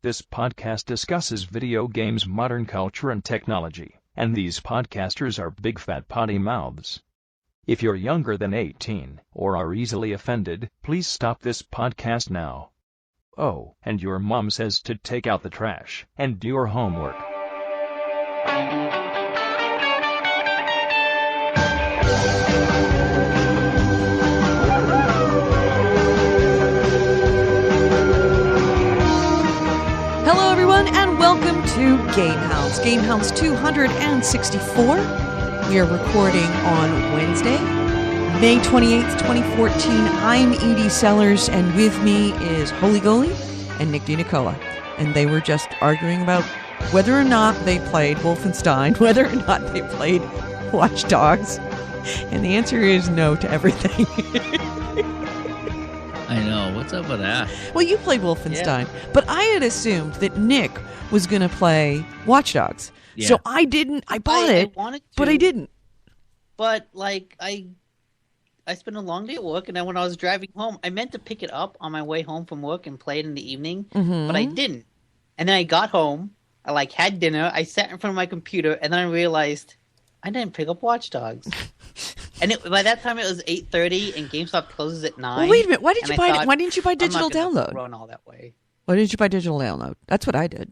This podcast discusses video games, modern culture, and technology, and these podcasters are big fat potty mouths. If you're younger than 18 or are easily offended, please stop this podcast now. Oh, and your mom says to take out the trash and do your homework. Hello, everyone, and welcome to GameHounds. GameHounds 264. We are recording on Wednesday, May 28th, 2014. I'm Edie Sellers, and with me is Holy Goalie and Nick DiNicola. And they were just arguing about whether or not they played Wolfenstein, whether or not they played Watch Dogs. And the answer is no to everything. I know. What's up with that? Well, you played Wolfenstein, but I had assumed that Nick was going to play Watch Dogs. Yeah. So I didn't. I bought it, wanted to, but I didn't. But, like, I spent a long day at work, and then when I was driving home, I meant to pick it up on my way home from work and play it in the evening, but I didn't. And then I got home, I, had dinner, I sat in front of my computer, and then I realized I didn't pick up Watch Dogs. And by that time, it was 8:30, and GameStop closes at 9. Well, wait a minute. Why didn't you buy? Why didn't you buy digital I'm not download? run all that way. Why didn't you buy digital download? That's what I did.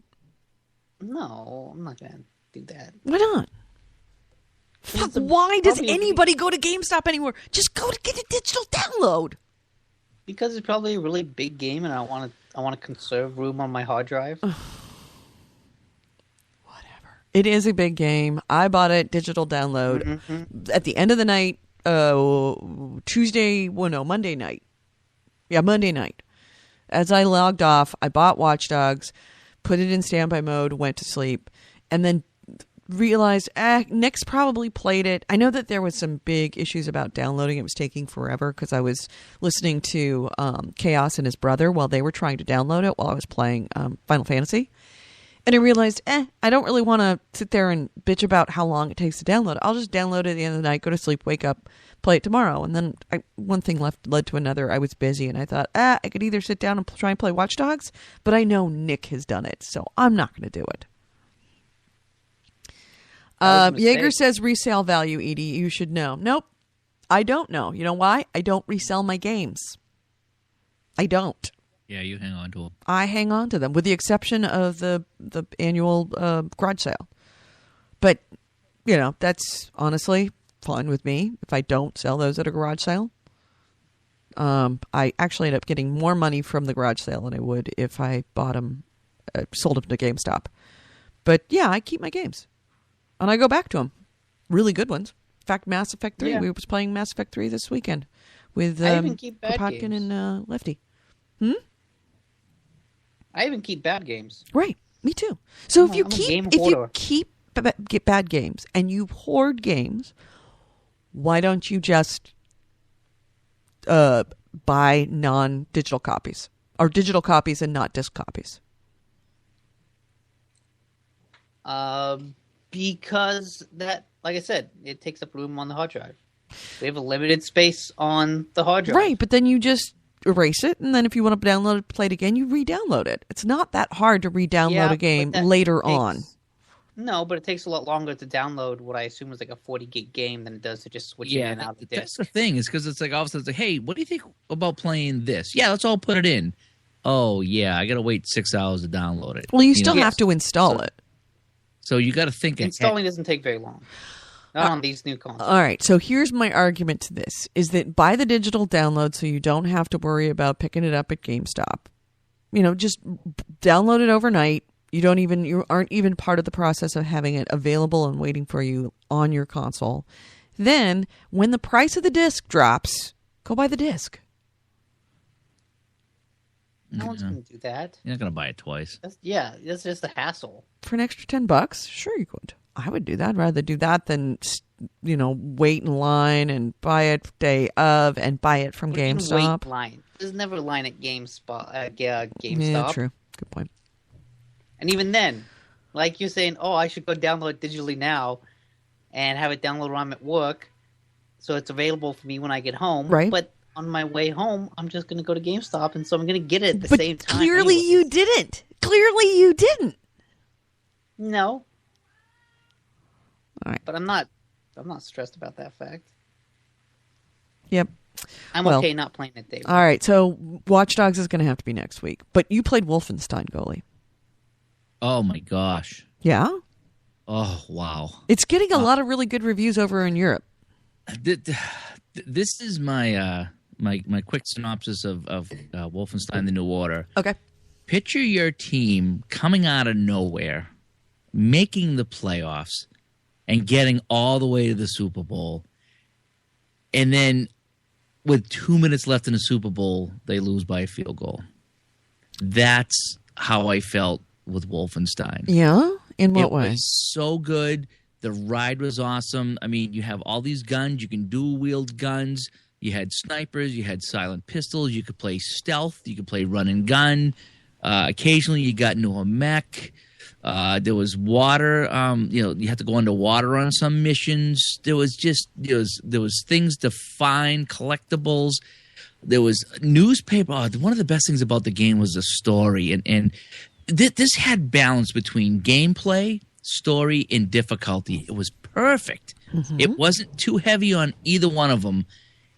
No, I'm not gonna do that. Why not? Fuck, why does anybody go to GameStop anymore? Just go to get a digital download. Because it's probably a really big game, and I want to conserve room on my hard drive. Whatever. It is a big game. I bought it digital download at the end of the night. Monday night. Yeah, Monday night. As I logged off, I bought Watch Dogs, put it in standby mode, went to sleep, and then realized Nick's probably played it. I know that there was some big issues about downloading. It was taking forever because I was listening to Chaos and his brother while they were trying to download it while I was playing Final Fantasy. And I realized, I don't really want to sit there and bitch about how long it takes to download it. I'll just download it at the end of the night, go to sleep, wake up, play it tomorrow. And then one thing led to another. I was busy, and I thought, I could either sit down and try and play Watch Dogs, but I know Nick has done it, so I'm not going to do it. Jaeger says resale value, Edie. You should know. Nope, I don't know. You know why? I don't resell my games. I don't. Yeah, you hang on to them. I hang on to them, with the exception of the annual garage sale. But, that's honestly fine with me if I don't sell those at a garage sale. I actually end up getting more money from the garage sale than I would if I bought them, sold them to GameStop. But, yeah, I keep my games. And I go back to them. Really good ones. In fact, Mass Effect 3. Yeah. We was playing Mass Effect 3 this weekend with Kropotkin and Lefty. I even keep bad games. Right, me too. So if you keep bad games and you hoard games, why don't you just buy non-digital copies or digital copies and not disc copies? Because that, like I said, it takes up room on the hard drive. We have a limited space on the hard drive. Right, but then you just erase it, and then if you want to download it, play it again, you re-download it. It's not that hard to re-download a game later on. No, but it takes a lot longer to download what I assume is like a 40 gig game than it does to just switch in and out the disc. That's the thing, is because it's like all of a sudden it's like, hey, what do you think about playing this? Yeah, let's all put it in. Oh, yeah, I got to wait 6 hours to download it. Well, you still have to install it. So you got to think. Installing doesn't take very long. Not on these new consoles. All right, so here's my argument to this, is that buy the digital download so you don't have to worry about picking it up at GameStop. Just download it overnight. You aren't even part of the process of having it available and waiting for you on your console. Then, when the price of the disc drops, go buy the disc. No one's going to do that. You're not going to buy it twice. That's just a hassle. For an extra $10? Sure you could. I would do that. I'd rather do that than, wait in line and buy it day of and buy it from GameStop. Wait line. There's never a line at GameStop. Yeah, true. Good point. And even then, like you're saying, I should go download it digitally now and have it download when I'm at work so it's available for me when I get home. Right. But on my way home, I'm just going to go to GameStop, and so I'm going to get it at the same time. Clearly you didn't. Clearly you didn't. No. All right. But I'm not stressed about that fact. Yep. I'm Well, okay not playing it, Dave. All right, so Watch Dogs is going to have to be next week. But you played Wolfenstein, Goalie. Oh my gosh. Yeah? Oh wow. It's getting a lot of really good reviews over in Europe. This is my my quick synopsis of Wolfenstein: The New Order. Okay. Picture your team coming out of nowhere, making the playoffs, and getting all the way to the Super Bowl, and then with 2 minutes left in the Super Bowl, they lose by a field goal. That's how I felt with Wolfenstein. Yeah? In what It way? was so good. The ride was awesome. I mean, you have all these guns. You can dual-wield guns. You had snipers. You had silent pistols. You could play stealth. You could play run and gun. Occasionally, you got into a mech. There was water. You had to go underwater on some missions. There was things to find, collectibles. There was newspaper. One of the best things about the game was the story, and this had balance between gameplay, story, and difficulty. It was perfect. Mm-hmm. It wasn't too heavy on either one of them.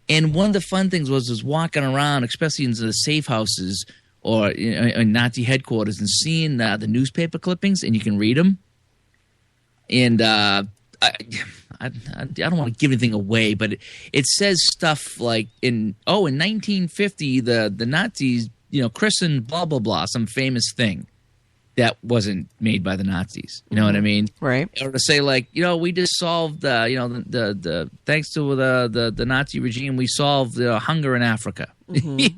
And one of the fun things was walking around, especially in the safe houses or in Nazi headquarters, and seeing the newspaper clippings, and you can read them. And I don't want to give anything away, but it says stuff like in 1950 the Nazis christened blah blah blah, some famous thing that wasn't made by the Nazis. You know what I mean? Right. Or to say like, we just solved the thanks to the Nazi regime, we solved hunger in Africa. Mm-hmm.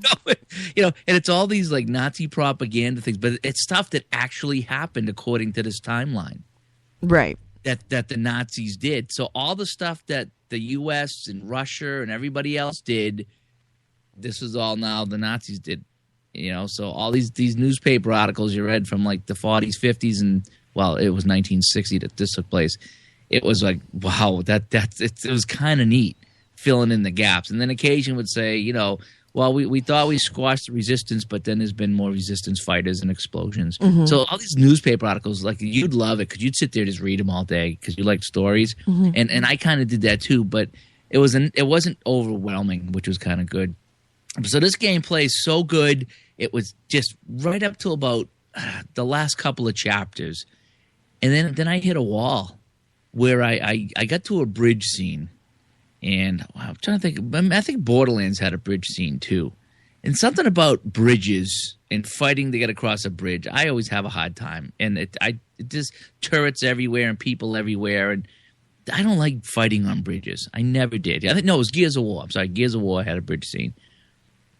And it's all these like Nazi propaganda things, but it's stuff that actually happened according to this timeline. Right. That the Nazis did. So all the stuff that the U.S. and Russia and everybody else did, this is all now the Nazis did. So all these newspaper articles you read from like the 40s, 50s, and well, it was 1960 that this took place. It was like, wow, it was kind of neat filling in the gaps. And then occasion would say, well, we thought we squashed the resistance, but then there's been more resistance fighters and explosions. Mm-hmm. So all these newspaper articles, like you'd love it because you'd sit there and just read them all day because you liked stories. Mm-hmm. And I kind of did that too, but it wasn't overwhelming, which was kind of good. So this game plays so good. It was just right up to about the last couple of chapters. And then I hit a wall where I got to a bridge scene. And I'm trying to think. I think Borderlands had a bridge scene too. And something about bridges and fighting to get across a bridge, I always have a hard time. And it just turrets everywhere and people everywhere. And I don't like fighting on bridges. I never did. It was Gears of War. I'm sorry, Gears of War had a bridge scene.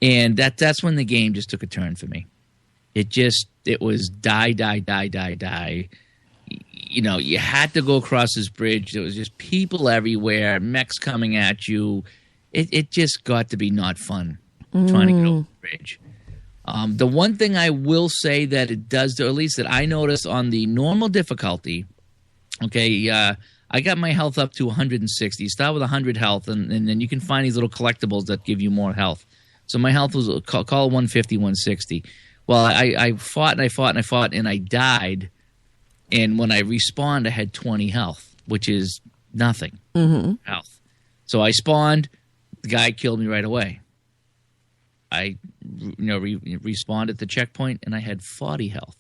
And that's when the game just took a turn for me. It was die. You had to go across this bridge. There was just people everywhere, mechs coming at you. It just got to be not fun trying to get over the bridge. The one thing I will say that it does, or at least that I noticed on the normal difficulty, okay, I got my health up to 160. Start with 100 health, and then you can find these little collectibles that give you more health. So my health was call 150, 160. Well, I fought and I died. And when I respawned, I had 20 health, which is nothing health. So I spawned. The guy killed me right away. I respawned at the checkpoint, and I had 40 health.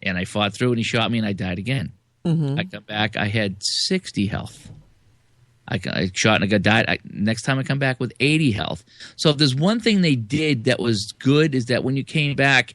And I fought through, and he shot me, and I died again. Mm-hmm. I come back. I had 60 health. I shot and I died. Next time I come back with 80 health. So if there's one thing they did that was good is that when you came back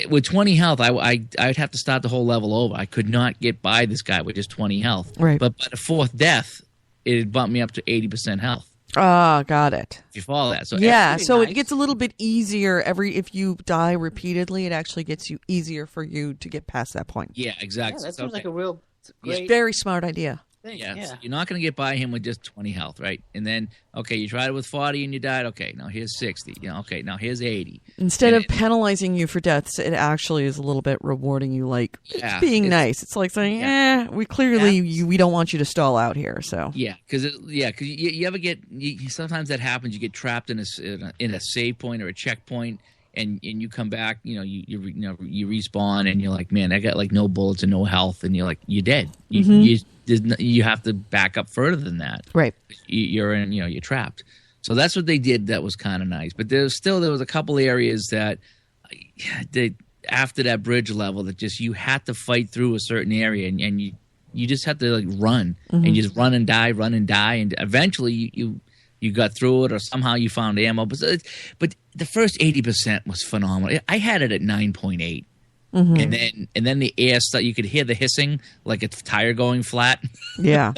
with 20 health, I'd have to start the whole level over. I could not get by this guy with just 20 health. Right. But by the fourth death, it bumped me up to 80% health. Ah, got it. If you follow that. So it gets a little bit easier if you die repeatedly, it actually gets you easier for you to get past that point. Yeah, exactly. Yeah, that seems like a real great very smart idea. Yeah. So you're not going to get by him with just 20 health, right? And then, okay, you tried it with 40 and you died. Okay, now here's 60. Okay, now here's 80. Instead of penalizing you for deaths, it actually is a little bit rewarding you, like it's being nice. It's like saying, we clearly we don't want you to stall out here. So because you ever get sometimes that happens. You get trapped in a save point or a checkpoint, and you come back, you respawn, and you're like, man, I got like no bullets and no health, and you're like, you're dead. You have to back up further than that. Right. You're trapped. So that's what they did. That was kind of nice. But there was a couple areas that after that bridge level that just you had to fight through a certain area, and you just had to like run and just run and die, and eventually you got through it, or somehow you found ammo. But the first 80% was phenomenal. I had it at 9.8. And then the air stuff, you could hear the hissing like a tire going flat. Yeah.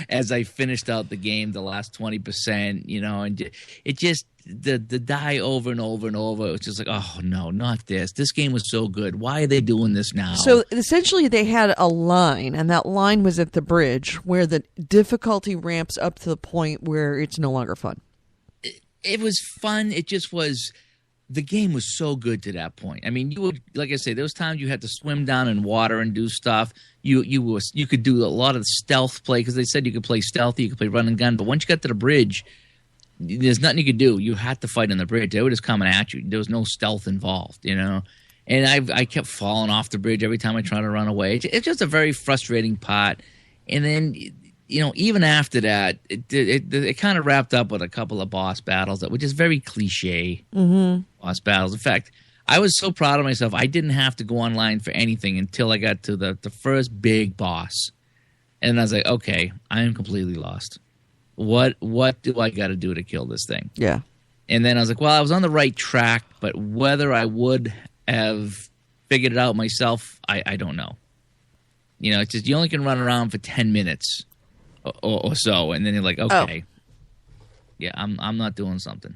As I finished out the game, the last 20%, and it just the die over and over and over. It was just like, oh no, not this. This game was so good. Why are they doing this now? So essentially, they had a line, and that line was at the bridge where the difficulty ramps up to the point where it's no longer fun. It was fun. It just was. The game was so good to that point. I mean, you would, like I say, there was times you had to swim down in water and do stuff. You could do a lot of stealth play, because they said you could play stealthy, you could play run and gun. But once you got to the bridge, there's nothing you could do. You had to fight on the bridge. They were just coming at you. There was no stealth involved, And I kept falling off the bridge every time I tried to run away. It's just a very frustrating part. And then, even after that, it kind of wrapped up with a couple of boss battles that were just very cliche boss battles. In fact, I was so proud of myself. I didn't have to go online for anything until I got to the first big boss. And I was like, okay, I am completely lost. What do I got to do to kill this thing? Yeah. And then I was like, well, I was on the right track, but whether I would have figured it out myself, I don't know. It's just you only can run around for 10 minutes or so, and then you're like, okay, yeah, I'm not doing something.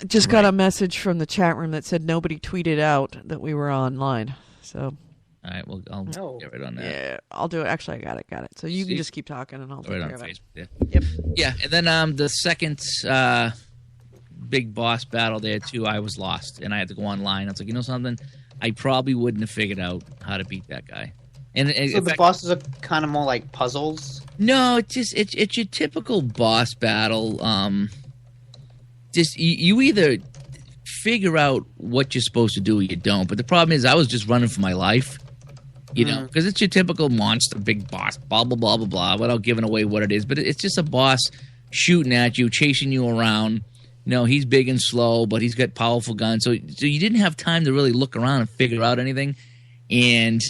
Just got a message from the chat room that said nobody tweeted out that we were online. So, all right, well, I'll get right on that. Yeah, I'll do it. Actually, I got it. So you can just keep talking, and I'll take right care on of it. Facebook. Yep. Yeah, and then the second big boss battle there too, I was lost, and I had to go online. I was like, you know something, I probably wouldn't have figured out how to beat that guy. And so the bosses are kind of more like puzzles? No, it's your typical boss battle. Just you either figure out what you're supposed to do or you don't. But the problem is I was just running for my life, because it's your typical monster, big boss, blah, blah, blah, blah, blah, without giving away what it is. But it's just a boss shooting at you, chasing you around. He's big and slow, but he's got powerful guns. So you didn't have time to really look around and figure out anything. And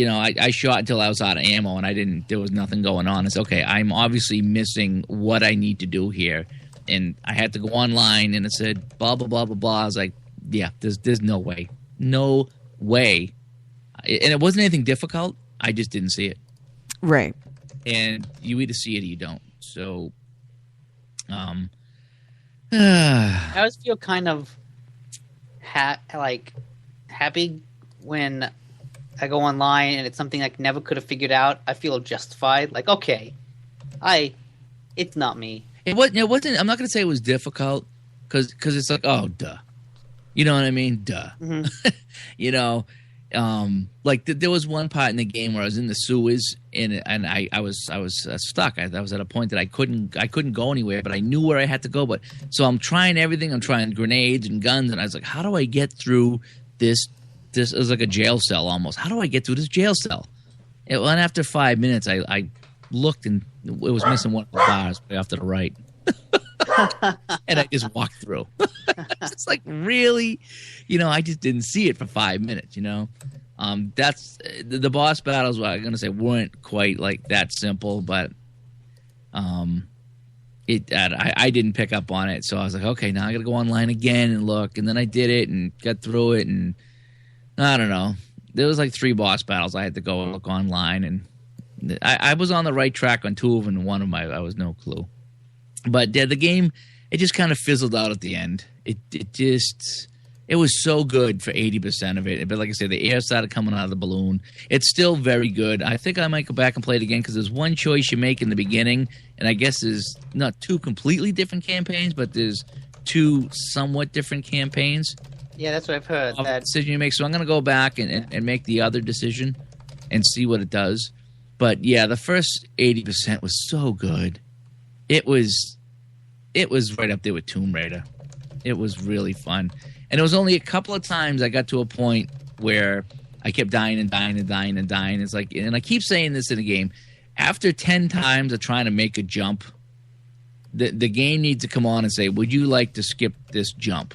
I shot until I was out of ammo, and there was nothing going on. It's okay, I'm obviously missing what I need to do here. And I had to go online, and it said, blah, blah, blah, blah, blah. I was like, yeah, there's no way. No way. And it wasn't anything difficult. I just didn't see it. Right. And you either see it or you don't. So, I always feel kind of happy when I go online and it's something I never could have figured out. I feel justified. Like, okay, it's not me. It wasn't. I'm not going to say it was difficult because it's like, oh, duh. You know what I mean? Duh. Mm-hmm. There was one part in the game where I was in the sewers and I was stuck. I was at a point that I couldn't go anywhere, but I knew where I had to go. But so I'm trying everything. I'm trying grenades and guns, and I was like, how do I get through this? This is like a jail cell almost. How do I get through this jail cell? And after 5 minutes, I looked and it was missing one of the bars way off to the right. And I just walked through. It's like, really? I just didn't see it for 5 minutes, That's the boss battles, I'm going to say, weren't quite like that simple, but I didn't pick up on it. So I was like, okay, now I got to go online again and look. And then I did it and got through it, and I don't know. There was like 3 boss battles I had to go and look online, and I was on the right track on 2 of them, and one of them I was no clue. But the game, it just kind of fizzled out at the end. It was so good for 80% of it. But like I said, the air started coming out of the balloon. It's still very good. I think I might go back and play it again because there's one choice you make in the beginning, and I guess there's not 2 completely different campaigns, but there's 2 somewhat different campaigns. Yeah, that's what I've heard. That decision you make. So I'm going to go back and make the other decision and see what it does. But yeah, the first 80% was so good. It was right up there with Tomb Raider. It was really fun. And it was only a couple of times I got to a point where I kept dying and dying and dying and dying. It's like, and I keep saying this in the game. After 10 times of trying to make a jump, the game needs to come on and say, would you like to skip this jump?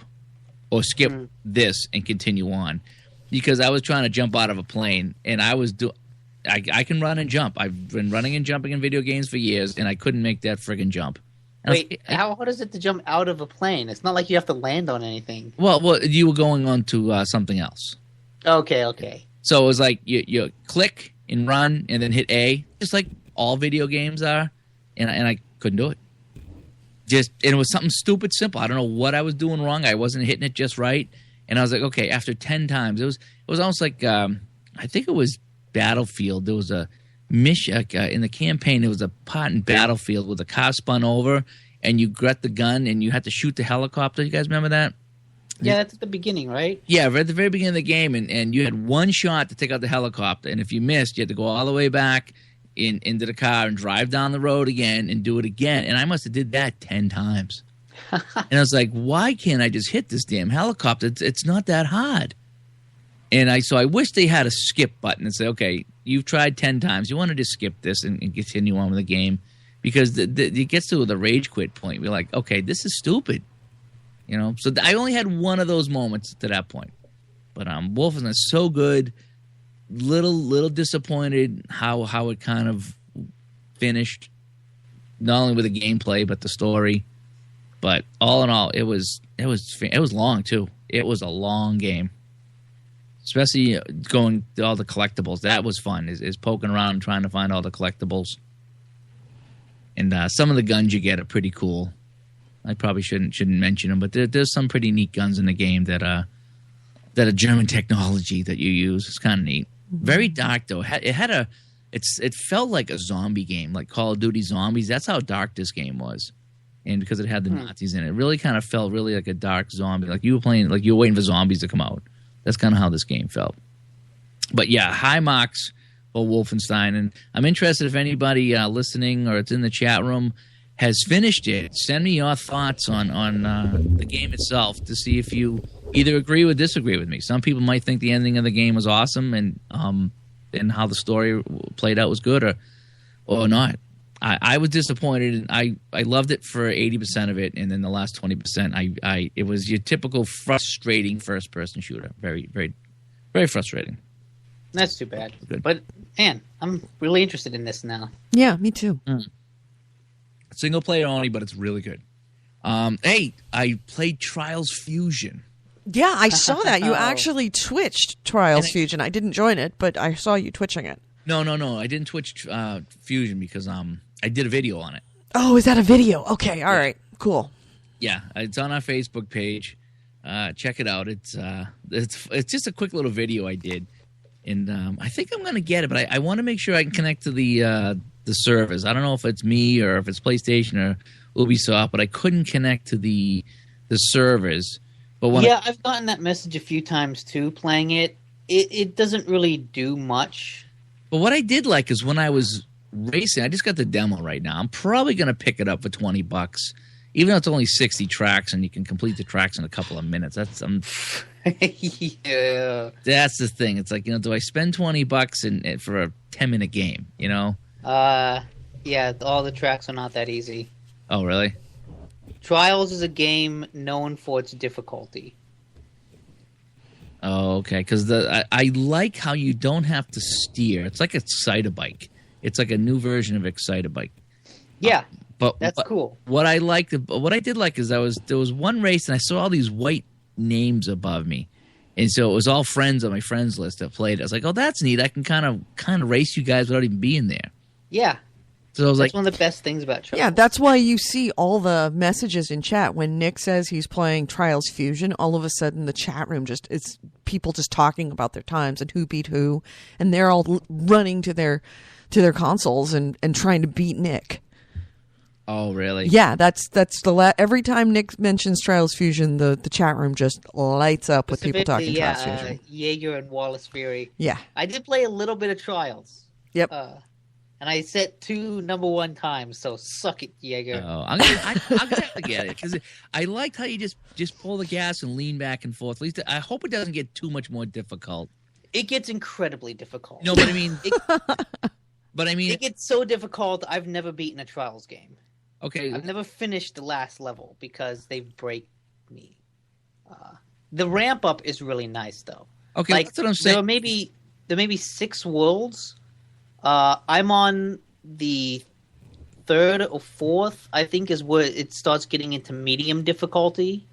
Or skip this and continue on? Because I was trying to jump out of a plane, and I can run and jump. I've been running and jumping in video games for years, and I couldn't make that friggin' jump. And Wait, how hard is it to jump out of a plane? It's not like you have to land on anything. Well, you were going on to something else. Okay. So it was like you click and run and then hit A, just like all video games are, and I couldn't do it. And it was something stupid simple. I don't know what I was doing wrong. I wasn't hitting it just right, and I was like, okay. After 10 times, it was almost like I think it was Battlefield. There was a mission in the campaign. There was a part in Battlefield where the car spun over, and you got the gun and you had to shoot the helicopter. You guys remember that? Yeah, that's at the beginning, right? Yeah, right at the very beginning of the game, and you had one shot to take out the helicopter, and if you missed, you had to go all the way back into the car and drive down the road again and do it again. And I must have did that 10 times. And I was like, why can't I just hit this damn helicopter? It's not that hard. And so I wish they had a skip button and say, okay, you've tried 10 times. You want to just skip this and continue on with the game. Because it gets to the rage quit point. We're like, okay, this is stupid. You know? So I only had one of those moments to that point. But Wolfenstein is so good. Little disappointed how it kind of finished. Not only with the gameplay, but the story. But all in all, it was long, too. It was a long game. Especially going to all the collectibles. That was fun, is poking around and trying to find all the collectibles. And some of the guns you get are pretty cool. I probably shouldn't mention them, but there's some pretty neat guns in the game that are German technology that you use. It's kind of neat. Very dark, though. It felt like a zombie game, like Call of Duty Zombies. That's how dark this game was. And because it had the Nazis in it, it really kind of felt really like a dark zombie. Like you were playing, like you were waiting for zombies to come out. That's kind of how this game felt. But yeah, high marks for Wolfenstein. And I'm interested if anybody listening or it's in the chat room has finished it. Send me your thoughts on the game itself to see if you either agree or disagree with me. Some people might think the ending of the game was awesome and how the story played out was good or not. I was disappointed. I loved it for 80% of it, and then the last 20%, it was your typical frustrating first-person shooter. Very, very, very frustrating. That's too bad. But man, I'm really interested in this now. Yeah, me too. Single player only, but it's really good. Hey, I played Trials Fusion. Yeah, I saw that. You actually twitched Trials Fusion. I didn't join it, but I saw you twitching it. No. I didn't twitch Fusion because I did a video on it. Oh, is that a video? Okay, all right, cool. Yeah, it's on our Facebook page. Check it out. It's just a quick little video I did, and I think I'm gonna get it, but I want to make sure I can connect to the servers. I don't know if it's me or if it's PlayStation or Ubisoft, but I couldn't connect to the servers. But I've gotten that message a few times too. Playing it, it doesn't really do much. But what I did like is when I was racing, I just got the demo right now. I'm probably going to pick it up for $20, even though it's only 60 tracks and you can complete the tracks in a couple of minutes. That's yeah. That's the thing. It's like, do I spend $20 for a 10-minute game? Yeah. All the tracks are not that easy. Oh, really? Trials is a game known for its difficulty. Oh, okay. Because I like how you don't have to steer. It's like Excitebike. It's like a new version of Excitebike. Yeah, but that's cool. What I did like is there was one race and I saw all these white names above me, and so it was all friends on my friends list that played. I was like, oh, that's neat. I can kind of race you guys without even being there. Yeah. So I was that's one of the best things about Trials. Yeah, that's why you see all the messages in chat. When Nick says he's playing Trials Fusion, all of a sudden the chat room it's people just talking about their times and who beat who, and they're all running to their consoles and trying to beat Nick. Oh, really? Yeah, that's every time Nick mentions Trials Fusion, the chat room just lights up with people talking Trials Fusion. Jaeger and Wallace Fury. Yeah. I did play a little bit of Trials. Yep. and I set 2 number 1 times. So suck it, Jaeger. Oh, I'm gonna have to get it because I liked how you just pull the gas and lean back and forth. At least I hope it doesn't get too much more difficult. It gets incredibly difficult. No, but I mean, it gets so difficult. I've never beaten a Trials game. Okay, I've never finished the last level because they break me. The ramp up is really nice though. Okay, like, that's what I'm saying. There may be 6 worlds. I'm on the 3rd or 4th, I think, is where it starts getting into medium difficulty.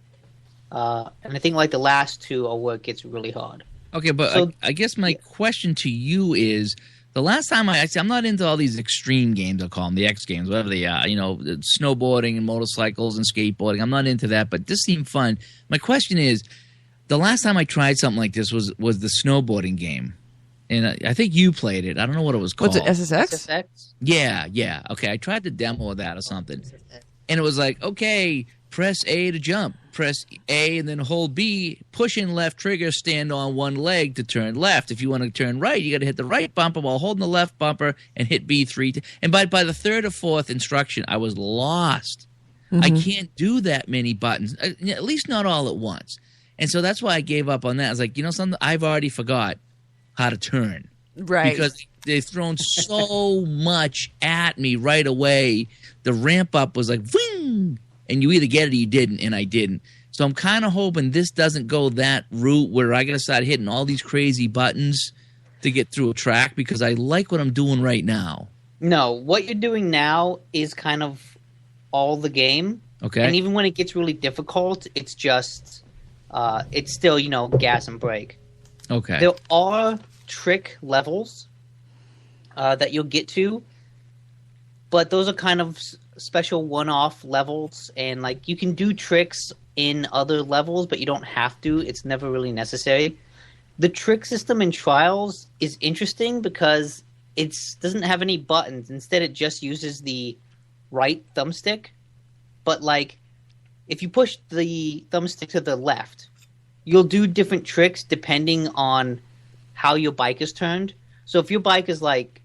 And I think like the last 2 are where it gets really hard. Okay, but So, I guess my question to you is, the last time I'm not into all these extreme games, I'll call them, the X games, whatever they are, snowboarding and motorcycles and skateboarding. I'm not into that, but this seemed fun. My question is, the last time I tried something like this was the snowboarding game. And I think you played it. I don't know what it was called. What's it, SSX? SSX? Yeah. Okay, I tried the demo of that or something. And it was like, okay, press A to jump. Press A and then hold B, push in left trigger, stand on one leg to turn left. If you want to turn right, you got to hit the right bumper while holding the left bumper and hit B 3. And by the 3rd or 4th instruction, I was lost. Mm-hmm. I can't do that many buttons, at least not all at once. And so that's why I gave up on that. I was like, something, I've already forgot how to turn. Right. Because they've thrown so much at me right away. The ramp up was like, wing, and you either get it or you didn't, and I didn't. So I'm kind of hoping this doesn't go that route where I got to start hitting all these crazy buttons to get through a track, because I like what I'm doing right now. No, what you're doing now is kind of all the game. Okay. And even when it gets really difficult, it's just, it's still, gas and brake. Okay. There are trick levels that you'll get to, but those are kind of special one-off levels, and like you can do tricks in other levels, but you don't have to. It's never really necessary. The trick system in Trials is interesting because it doesn't have any buttons. Instead, it just uses the right thumbstick. But like, if you push the thumbstick to the left, you'll do different tricks depending on how your bike is turned. So if your bike is like,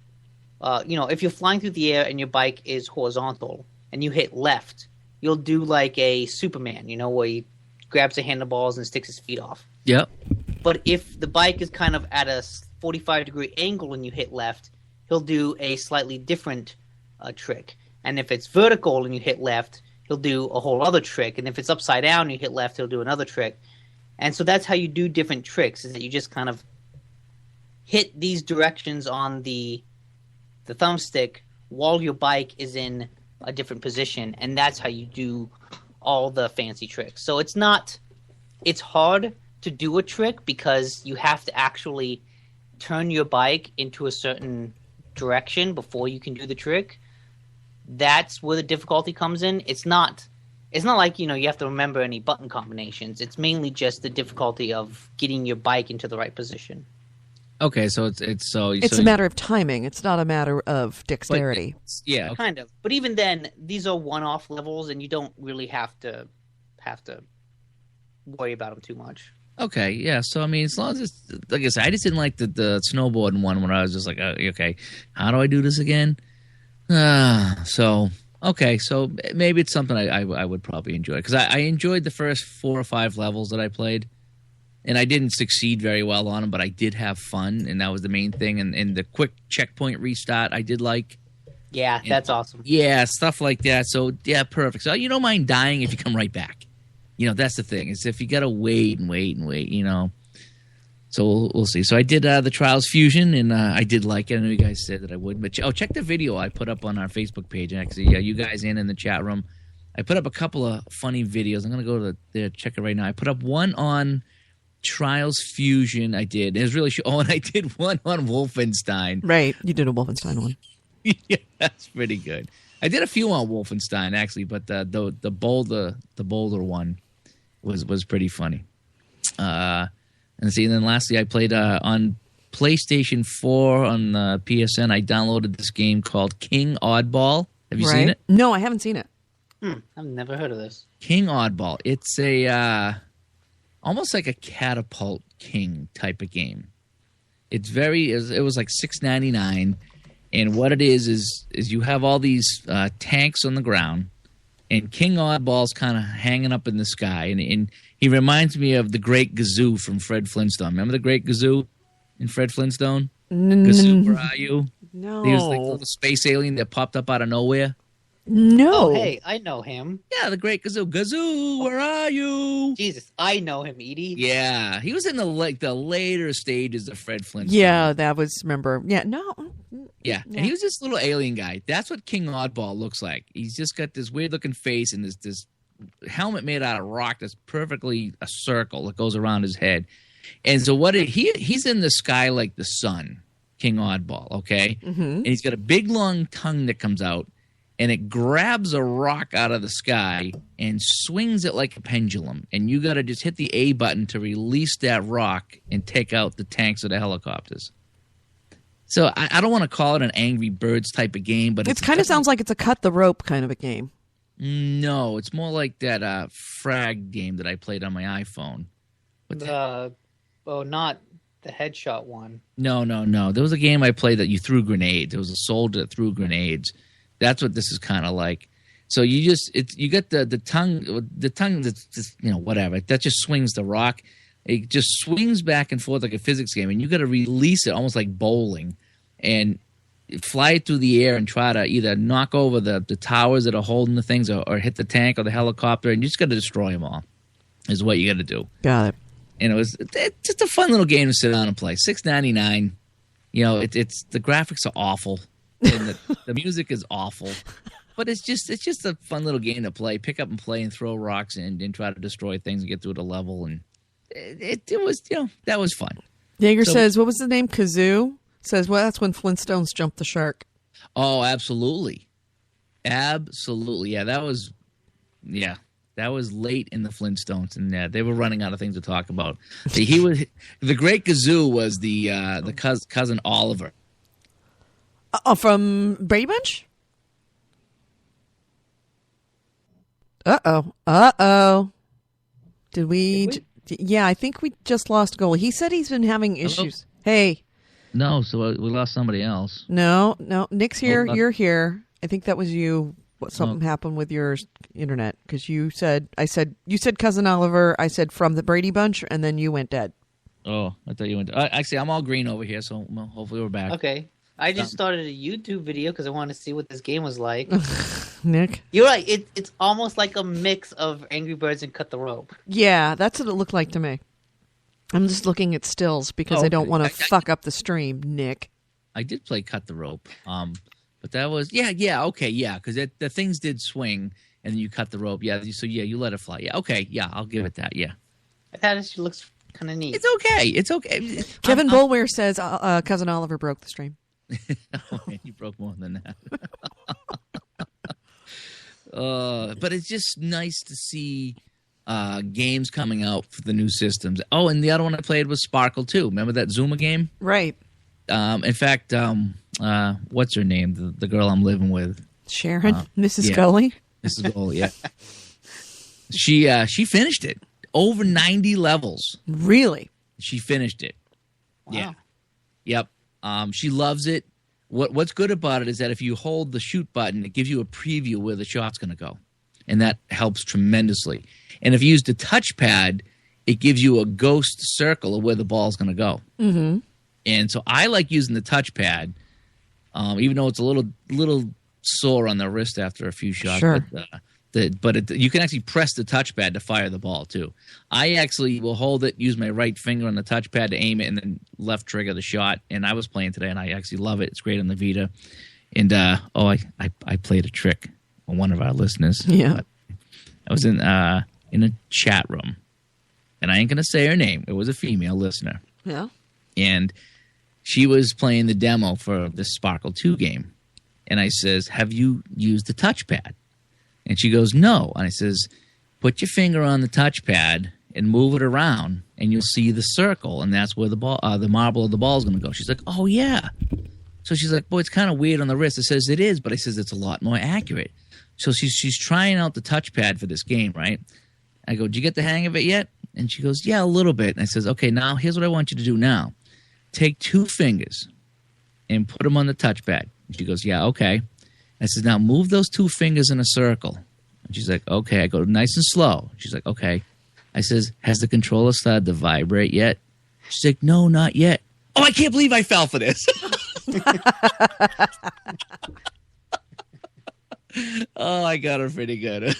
if you're flying through the air and your bike is horizontal and you hit left, you'll do like a Superman, where he grabs the handlebars and sticks his feet off. Yep. But if the bike is kind of at a 45-degree angle and you hit left, he'll do a slightly different trick. And if it's vertical and you hit left, he'll do a whole other trick. And if it's upside down and you hit left, he'll do another trick. And so that's how you do different tricks, is that you just kind of hit these directions on the thumbstick while your bike is in a different position, and that's how you do all the fancy tricks. So it's hard to do a trick because you have to actually turn your bike into a certain direction before you can do the trick. That's where the difficulty comes in. It's not like, you have to remember any button combinations. It's mainly just the difficulty of getting your bike into the right position. Okay, so it's a matter of timing. It's not a matter of dexterity. Yeah, okay. Kind of. But even then, these are one-off levels, and you don't really have to worry about them too much. Okay, yeah. So I mean, as long as it's, like I said, I just didn't like the snowboarding one when I was just like, okay, how do I do this again? So maybe it's something I would probably enjoy, because I enjoyed the first 4 or 5 levels that I played. And I didn't succeed very well on them, but I did have fun, and that was the main thing. And the quick checkpoint restart, I did like. Yeah, that's awesome. Yeah, stuff like that. So, yeah, perfect. So you don't mind dying if you come right back. That's the thing. Is if you got to wait. So we'll see. So I did the Trials Fusion, and I did like it. I know you guys said that I would. But, check the video I put up on our Facebook page. Actually, you guys in the chat room. I put up a couple of funny videos. I'm going to go to there, check it right now. I put up one on Trials Fusion. I did. It was really and I did one on Wolfenstein. Right, you did a Wolfenstein one. Yeah, that's pretty good. I did a few on Wolfenstein actually, but the Boulder one was pretty funny. And then lastly, I played on PlayStation 4 on PSN. I downloaded this game called King Oddball. Have you seen it? No, I haven't seen it. I've never heard of this. King Oddball. It's a almost like a Catapult King type of game. It was like $6.99, And what it is you have all these tanks on the ground, and King Oddball's kind of hanging up in the sky. And he reminds me of the Great Gazoo from Fred Flintstone. Remember the Great Gazoo in Fred Flintstone? Gazoo, where are you? No. He was like a little space alien that popped up out of nowhere. No. Oh, hey, I know him. Yeah, the Great Gazoo. Gazoo, where are you? Jesus, I know him, Edie. Yeah, he was in the later stages of Fred Flintstone. Yeah, that was, remember. Yeah, no. Yeah, and he was this little alien guy. That's what King Oddball looks like. He's just got this weird-looking face and this helmet made out of rock that's perfectly a circle that goes around his head. And so he's in the sky like the sun, King Oddball, okay? Mm-hmm. And he's got a big, long tongue that comes out, and it grabs a rock out of the sky and swings it like a pendulum. And you got to just hit the A button to release that rock and take out the tanks or the helicopters. So I don't want to call it an Angry Birds type of game, but It kind of sounds like it's a cut the rope kind of a game. No, it's more like that frag game that I played on my iPhone. Not the headshot one. No. There was a game I played that you threw grenades. There was a soldier that threw grenades. That's what this is kind of like. So you get the tongue that's just, whatever. That just swings the rock. It just swings back and forth like a physics game, and you got to release it almost like bowling and fly it through the air and try to either knock over the towers that are holding the things or hit the tank or the helicopter, and you just got to destroy them all is what you got to do. Got it. And it's just a fun little game to sit down and play. $6.99. It's the graphics are awful, and the music is awful. But it's just a fun little game to play. Pick up and play and throw rocks and try to destroy things and get through the level. And it was, that was fun. Jaeger says, what was the name? Kazoo? Says, well, that's when Flintstones jumped the shark. Oh, absolutely. Absolutely. Yeah, that was late in the Flintstones, and they were running out of things to talk about. The Great Gazoo was the cousin Oliver. From Brady Bunch? Uh-oh. Did we? Yeah, I think we just lost Goalie. He said he's been having issues. Hello? Hey. No, so we lost somebody else. No. Nick's here. You're here. I think that was you. Something happened with your internet because you said cousin Oliver. I said from the Brady Bunch, and then you went dead. Oh, I thought you went. Actually, I'm all green over here, so hopefully we're back. Okay. I just started a YouTube video because I wanted to see what this game was like. Nick? You're right. It's almost like a mix of Angry Birds and Cut the Rope. Yeah, that's what it looked like to me. I'm just looking at stills because I don't want to fuck up the stream, Nick. I did play Cut the Rope, but that was because the things did swing and then you cut the rope. Yeah, so you let it fly. Yeah, okay, yeah, I'll give it that. Yeah, that actually looks kind of neat. It's okay. Kevin Bulwer says cousin Oliver broke the stream. Oh, man, you broke more than that. But it's just nice to see games coming out for the new systems. Oh, and the other one I played was Sparkle 2. Remember that Zuma game? Right. In fact, what's her name? The girl I'm living with. Sharon? Mrs. Gully? Mrs. Gully, yeah. She finished it. Over 90 levels. Really? She finished it. Wow. Yeah. Yep. She loves it. What's good about it is that if you hold the shoot button, it gives you a preview where the shot's going to go. And that helps tremendously. And if you use the touchpad, it gives you a ghost circle of where the ball's going to go. Mm-hmm. And so I like using the touchpad, even though it's a little sore on the wrist after a few shots. Sure. But you can actually press the touchpad to fire the ball, too. I actually will hold it, use my right finger on the touchpad to aim it, and then left trigger the shot. And I was playing today, and I actually love it. It's great on the Vita. And, I played a trick on one of our listeners. Yeah. I was in a chat room, and I ain't going to say her name. It was a female listener. Yeah. And she was playing the demo for this Sparkle 2 game. And I says, have you used the touchpad? And she goes, no. And I says, put your finger on the touchpad and move it around, and you'll see the circle, and that's where the marble of the ball is going to go. She's like, oh, yeah. So she's like, boy, it's kind of weird on the wrist. I says, it is, but I says, it's a lot more accurate. So she's trying out the touchpad for this game, right? I go, did you get the hang of it yet? And she goes, yeah, a little bit. And I says, okay, now here's what I want you to do now. Take 2 fingers and put them on the touchpad. And she goes, yeah, okay. I says, now move those 2 fingers in a circle. And she's like, okay. I go nice and slow. She's like, okay. I says, has the controller started to vibrate yet? She's like, no, not yet. Oh, I can't believe I fell for this. Oh, I got her pretty good.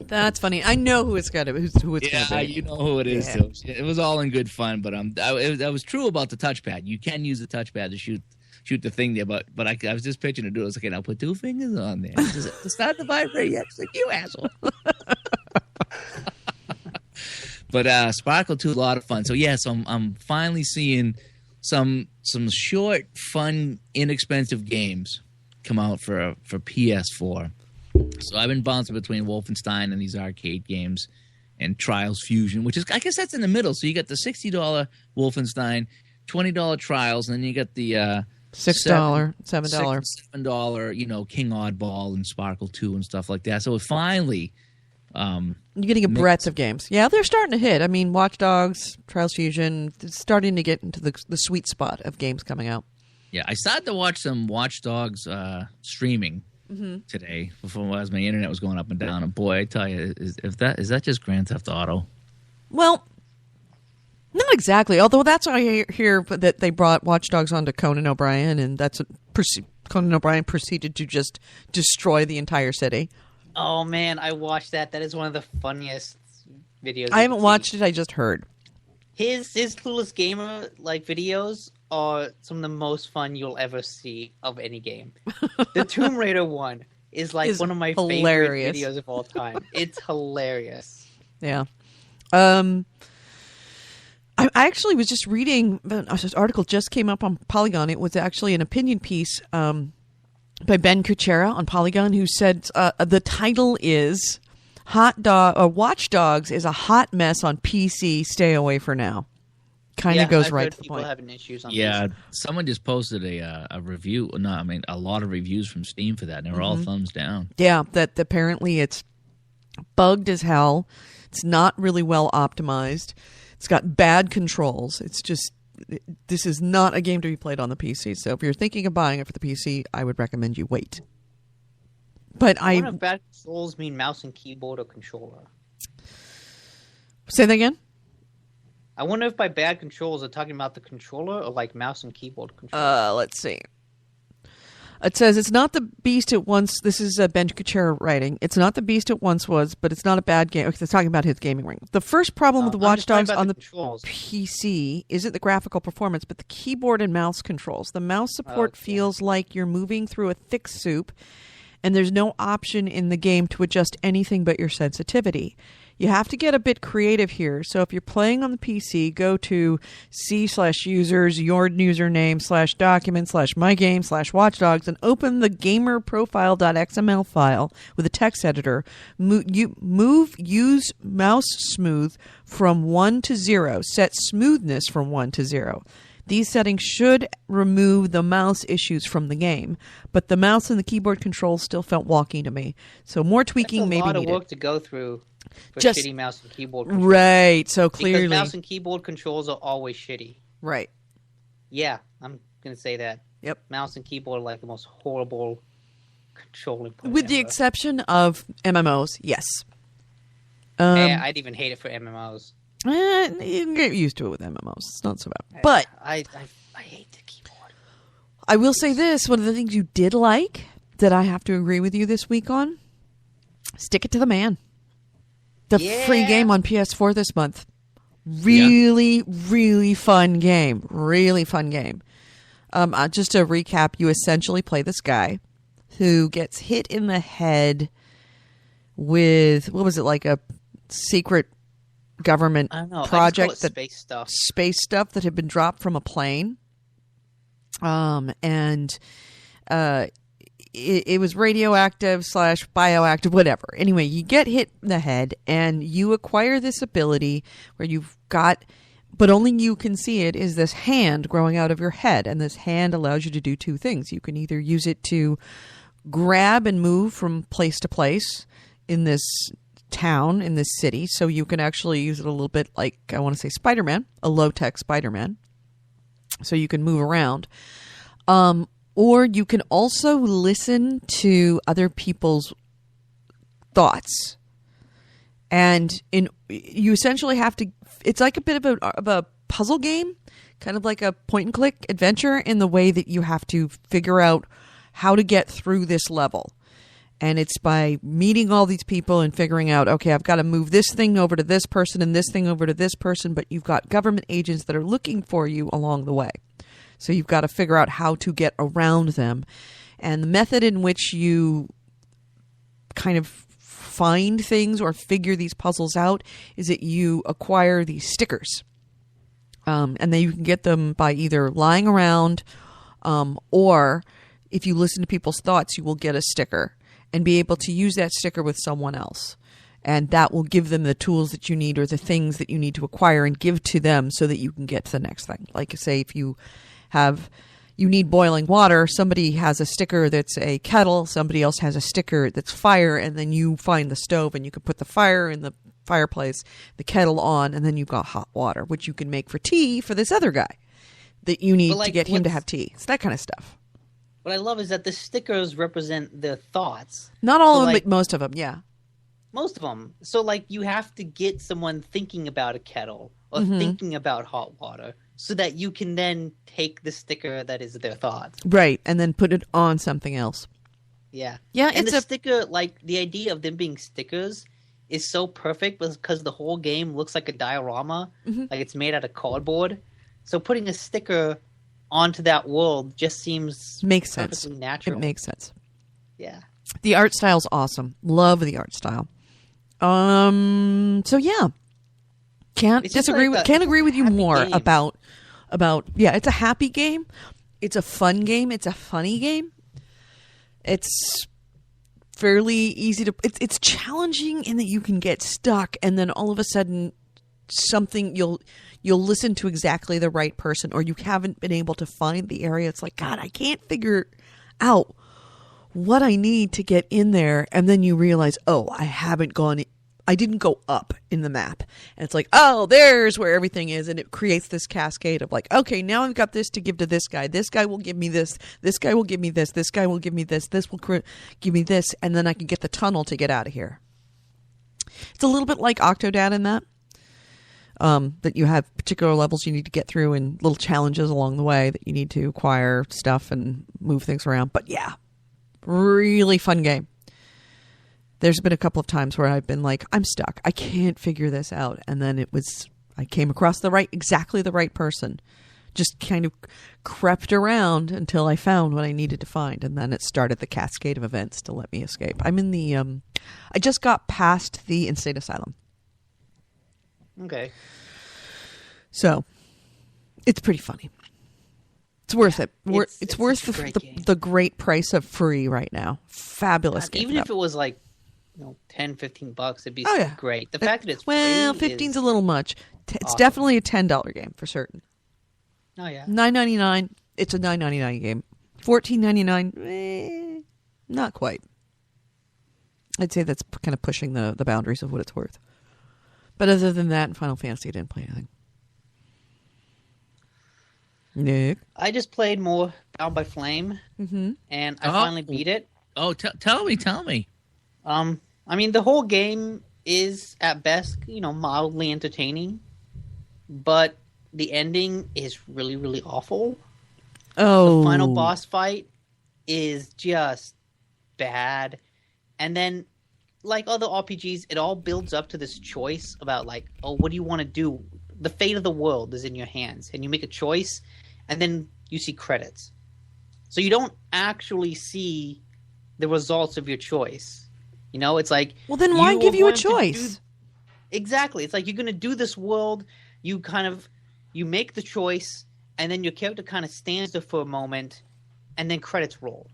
That's funny. I know who it's got. Who it's going to be. You know who it is. Too. It was all in good fun, but that was true about the touchpad. You can use the touchpad to shoot the thing there, but I was just pitching to do it. I was like, okay, I'll put 2 fingers on there. Does it start to vibrate yet? She's like, you asshole. But Sparkle 2 is a lot of fun. So yes, I'm finally seeing some short, fun, inexpensive games come out for PS4. So I've been bouncing between Wolfenstein and these arcade games and Trials Fusion, which is, I guess that's in the middle. So you got the $60 Wolfenstein, $20 Trials, and then you got the $7, King Oddball and Sparkle 2 and stuff like that. So finally, you're getting a breadth of games. Yeah, they're starting to hit. I mean, Watch Dogs, Trials Fusion, it's starting to get into the sweet spot of games coming out. Yeah, I started to watch some Watch Dogs streaming today before as my internet was going up and down. And boy, I tell you, is that just Grand Theft Auto? Well, not exactly. Although that's why I hear that they brought Watch Dogs onto Conan O'Brien, and Conan O'Brien proceeded to just destroy the entire city. Oh man, I watched that. That is one of the funniest videos. I haven't watched it. I just heard. His Clueless Gamer videos are some of the most fun you'll ever see of any game. The Tomb Raider one is one of my favorite videos of all time. It's hilarious. Yeah. I actually was just reading this article just came up on Polygon. It was actually an opinion piece by Ben Kuchera on Polygon, who said the title is Watch Dogs is a hot mess on PC. Stay away for now. Kind of goes right to the point. Having issues on PC. Someone just posted a review. No, I mean a lot of reviews from Steam for that, and they were all thumbs down. Yeah, that apparently it's bugged as hell. It's not really well optimized. It's got bad controls. It's just this is not a game to be played on the PC. So if you're thinking of buying it for the PC, I would recommend you wait. But I wonder if bad controls mean mouse and keyboard or controller. Say that again? I wonder if by bad controls they're talking about the controller or like mouse and keyboard controller. Let's see. It says it's not the beast it once. This is Ben Kuchera writing. It's not the beast it once was, but it's not a bad game. It's talking about his gaming ring. The first problem with the Watch Dogs on the PC isn't the graphical performance, but the keyboard and mouse controls. The mouse support feels like you're moving through a thick soup, and there's no option in the game to adjust anything but your sensitivity. You have to get a bit creative here. So if you're playing on the PC, go to c/users, your username /document/mygame/watchdogs and open the gamerprofile.xml file with a text editor. Use mouse smooth from 1 to 0. Set smoothness from 1 to 0. These settings should remove the mouse issues from the game, but the mouse and the keyboard controls still felt wonky to me. So more tweaking may be needed. That's a lot of work to go through for shitty mouse and keyboard controls. Right, so clearly... Because mouse and keyboard controls are always shitty. Right. Yeah, I'm going to say that. Yep. Mouse and keyboard are like the most horrible controlling point With the exception of MMOs, yes. Yeah, I'd even hate it for MMOs. You can get used to it with MMOs. It's not so bad. But I hate the keyboard. I will say this. One of the things you did like that I have to agree with you this week on, Stick It to the Man. The free game on PS4 this month. Really, really fun game. Really fun game. Just to recap, you essentially play this guy who gets hit in the head with, what was it, like a secret government project, that space stuff that had been dropped from a plane, and it was radioactive / bioactive, whatever. Anyway, you get hit in the head and you acquire this ability where you've got, but only you can see it, is this hand growing out of your head, and this hand allows you to do two things. You can either use it to grab and move from place to place in this town, in this city, so you can actually use it a little bit like, I want to say, Spider-Man, a low-tech Spider-Man, so you can move around, Or you can also listen to other people's thoughts. And you essentially have to, it's like a bit of a puzzle game, kind of like a point and click adventure in the way that you have to figure out how to get through this level. And it's by meeting all these people and figuring out, okay, I've got to move this thing over to this person and this thing over to this person, but you've got government agents that are looking for you along the way. So you've got to figure out how to get around them. And the method in which you kind of find things or figure these puzzles out is that you acquire these stickers. And then you can get them by either lying around or if you listen to people's thoughts, you will get a sticker and be able to use that sticker with someone else. And that will give them the tools that you need or the things that you need to acquire and give to them so that you can get to the next thing. Like say if you need boiling water, somebody has a sticker that's a kettle, somebody else has a sticker that's fire, and then you find the stove and you can put the fire in the fireplace, the kettle on, and then you've got hot water, which you can make for tea for this other guy that you need to get him to have tea. It's that kind of stuff. What I love is that the stickers represent their thoughts. Not all of them, but most of them, yeah. Most of them. So, like, you have to get someone thinking about a kettle or thinking about hot water so that you can then take the sticker that is their thoughts. Right, and then put it on something else. Yeah. Yeah, and the sticker, like, the idea of them being stickers is so perfect because the whole game looks like a diorama, like it's made out of cardboard. So putting a sticker onto that world just seems perfectly natural. It makes sense. Yeah. The art style's awesome. Love the art style. So yeah. Can't agree with you more game. about it's a happy game. It's a fun game. It's a funny game. It's fairly easy to it's challenging in that you can get stuck and then all of a sudden something you'll listen to exactly the right person or you haven't been able to find the area. It's like, God, I can't figure out what I need to get in there. And then you realize, oh, I didn't go up in the map. And it's like, oh, there's where everything is. And it creates this cascade of like, okay, now I've got this to give to this guy. This guy will give me this. This guy will give me this. This guy will give me this. This will give me this. And then I can get the tunnel to get out of here. It's a little bit like Octodad in that. That you have particular levels you need to get through and little challenges along the way that you need to acquire stuff and move things around. But yeah, really fun game. There's been a couple of times where I've been like, I'm stuck. I can't figure this out. And then I came across exactly the right person. Just kind of crept around until I found what I needed to find. And then it started the cascade of events to let me escape. I'm in the, I just got past the insane asylum. Okay. So, it's pretty funny. It's worth it. It's worth the great price of free right now. Fabulous game. Even if it was like, $10, $15, it'd be great. The fact that it's free 15's a little much. It's awesome. Definitely a $10 game for certain. Oh yeah. $9.99. It's a $9.99 game. $14.99. Not quite. I'd say that's kind of pushing the boundaries of what it's worth. But other than that, in Final Fantasy, I didn't play anything. Nick? I just played more Bound by Flame, and I finally beat it. Oh, tell me. I mean, the whole game is, at best, mildly entertaining, but the ending is really, really awful. Oh. The final boss fight is just bad. And then, like other RPGs, it all builds up to this choice about, like, oh, what do you want to do? The fate of the world is in your hands, and you make a choice, and then you see credits. So you don't actually see the results of your choice. It's like... Well, then why give you a choice? Exactly. It's like you're going to do this world, you make the choice, and then your character kind of stands there for a moment, and then credits roll.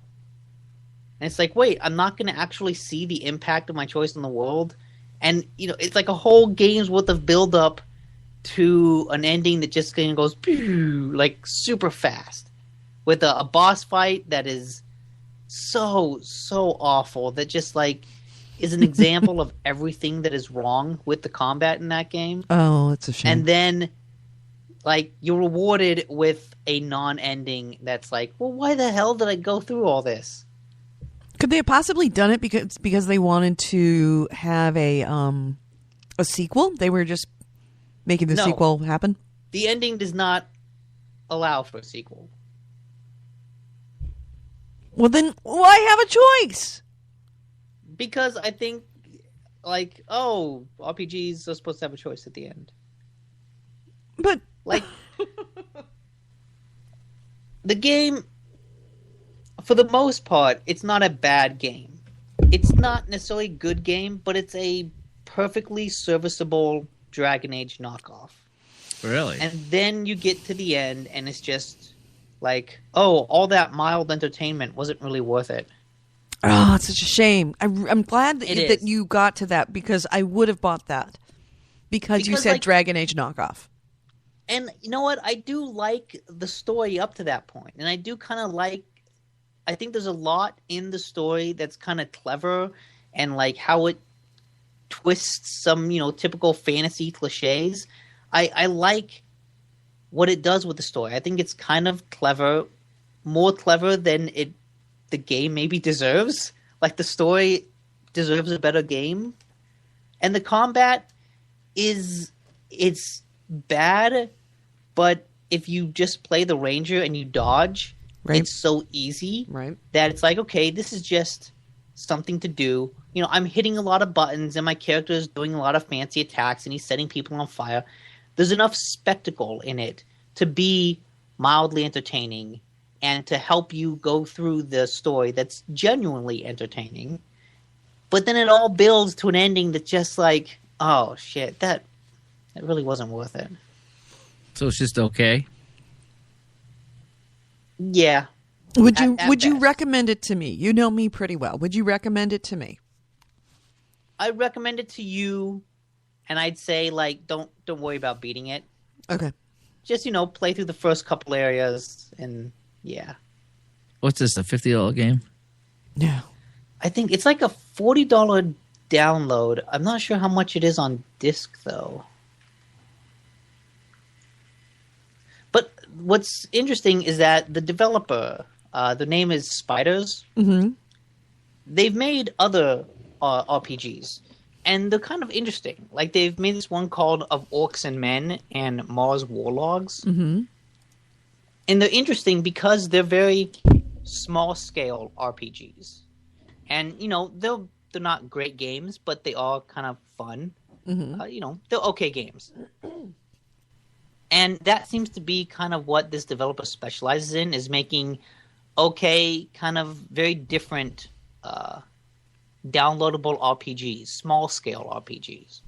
And it's like, wait, I'm not going to actually see the impact of my choice on the world? And, it's like a whole game's worth of build-up to an ending that just kind of goes, like, super fast. With a boss fight that is so awful that just, like... is an example of everything that is wrong with the combat in that game. Oh, it's a shame. And then, like you're rewarded with a non-ending that's like, well, why the hell did I go through all this? Could they have possibly done it because they wanted to have a sequel? They were just making the sequel happen? The ending does not allow for a sequel. Well, then why have a choice? Because I think, like, RPGs are supposed to have a choice at the end. But like, the game, for the most part, it's not a bad game. It's not necessarily a good game, but it's a perfectly serviceable Dragon Age knockoff. Really? And then you get to the end, and it's just like, all that mild entertainment wasn't really worth it. Oh, it's such a shame. I'm glad that It is. you got to that, because I would have bought that. Because you said, like, Dragon Age knockoff. And you know what? I do like the story up to that point. And I do kind of like... I think there's a lot in the story that's kind of clever, and like how it twists some, typical fantasy cliches. I like what it does with the story. I think it's kind of clever, more clever than the game maybe deserves. Like, the story deserves a better game. And the combat it's bad, but if you just play the ranger and you dodge, right, it's so easy, right, that it's like, okay, this is just something to do. I'm hitting a lot of buttons, and my character is doing a lot of fancy attacks, and he's setting people on fire. There's enough spectacle in it to be mildly entertaining and to help you go through the story that's genuinely entertaining. But then it all builds to an ending that's just like, oh shit, that really wasn't worth it. So it's just okay? Yeah. Would you best. recommend it to me? You know me pretty well. Would you recommend it to me? I'd recommend it to you, and I'd say, like, don't worry about beating it. Okay. Just, play through the first couple areas, and yeah. What's this, a $50 game? Yeah. I think it's like a $40 download. I'm not sure how much it is on disc, though. But what's interesting is that the developer, the name is Spiders. Mm-hmm. They've made other RPGs, and they're kind of interesting. Like, they've made this one called Of Orcs and Men and Mars Warlogs. Mm-hmm. And they're interesting because they're very small-scale RPGs. And, they're not great games, but they are kind of fun. Mm-hmm. They're okay games. And that seems to be kind of what this developer specializes in, is making kind of very different downloadable RPGs, small-scale RPGs.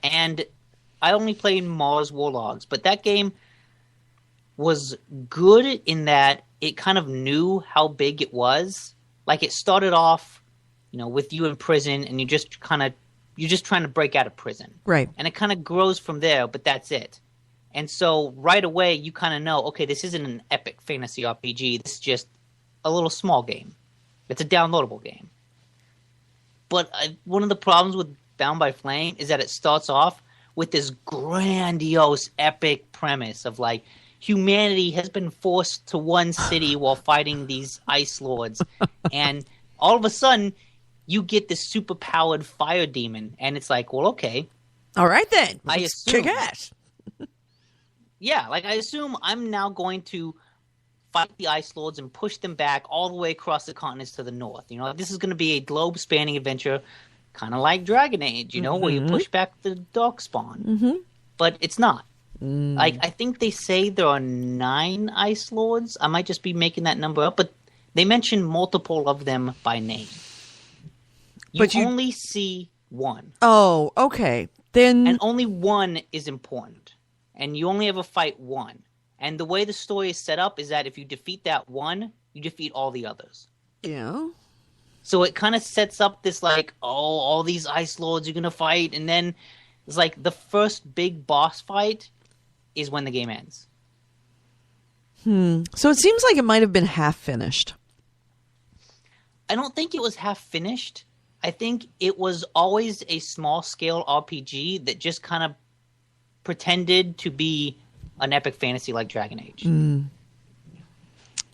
And I only played Mars Warlogs, but that game was good in that it kind of knew how big it was. Like, it started off, with you in prison, and you're just trying to break out of prison. Right. And it kind of grows from there, but that's it. And so right away, you kind of know, okay, this isn't an epic fantasy RPG. This is just a little small game. It's a downloadable game. But one of the problems with Bound by Flame is that it starts off with this grandiose, epic premise of, like, humanity has been forced to one city while fighting these ice lords. And all of a sudden, you get this super-powered fire demon. And it's like, well, okay. All right, then. I Let's assume... kick ass. Yeah, like, I assume I'm now going to fight the Ice Lords and push them back all the way across the continents to the north. This is going to be a globe-spanning adventure, kind of like Dragon Age, where you push back the Darkspawn. Mm-hmm. But it's not. Like, I think they say there are 9 Ice Lords. I might just be making that number up, but they mention multiple of them by name. You only see one. Oh, okay. Then... And only one is important. And you only ever fight one. And the way the story is set up is that if you defeat that one, you defeat all the others. Yeah. So it kind of sets up this, like, all these Ice Lords you're going to fight. And then it's like the first big boss fight is when the game ends. So it seems like it might have been half finished. I don't think it was half finished. I think it was always a small-scale RPG that just kind of pretended to be an epic fantasy like Dragon Age.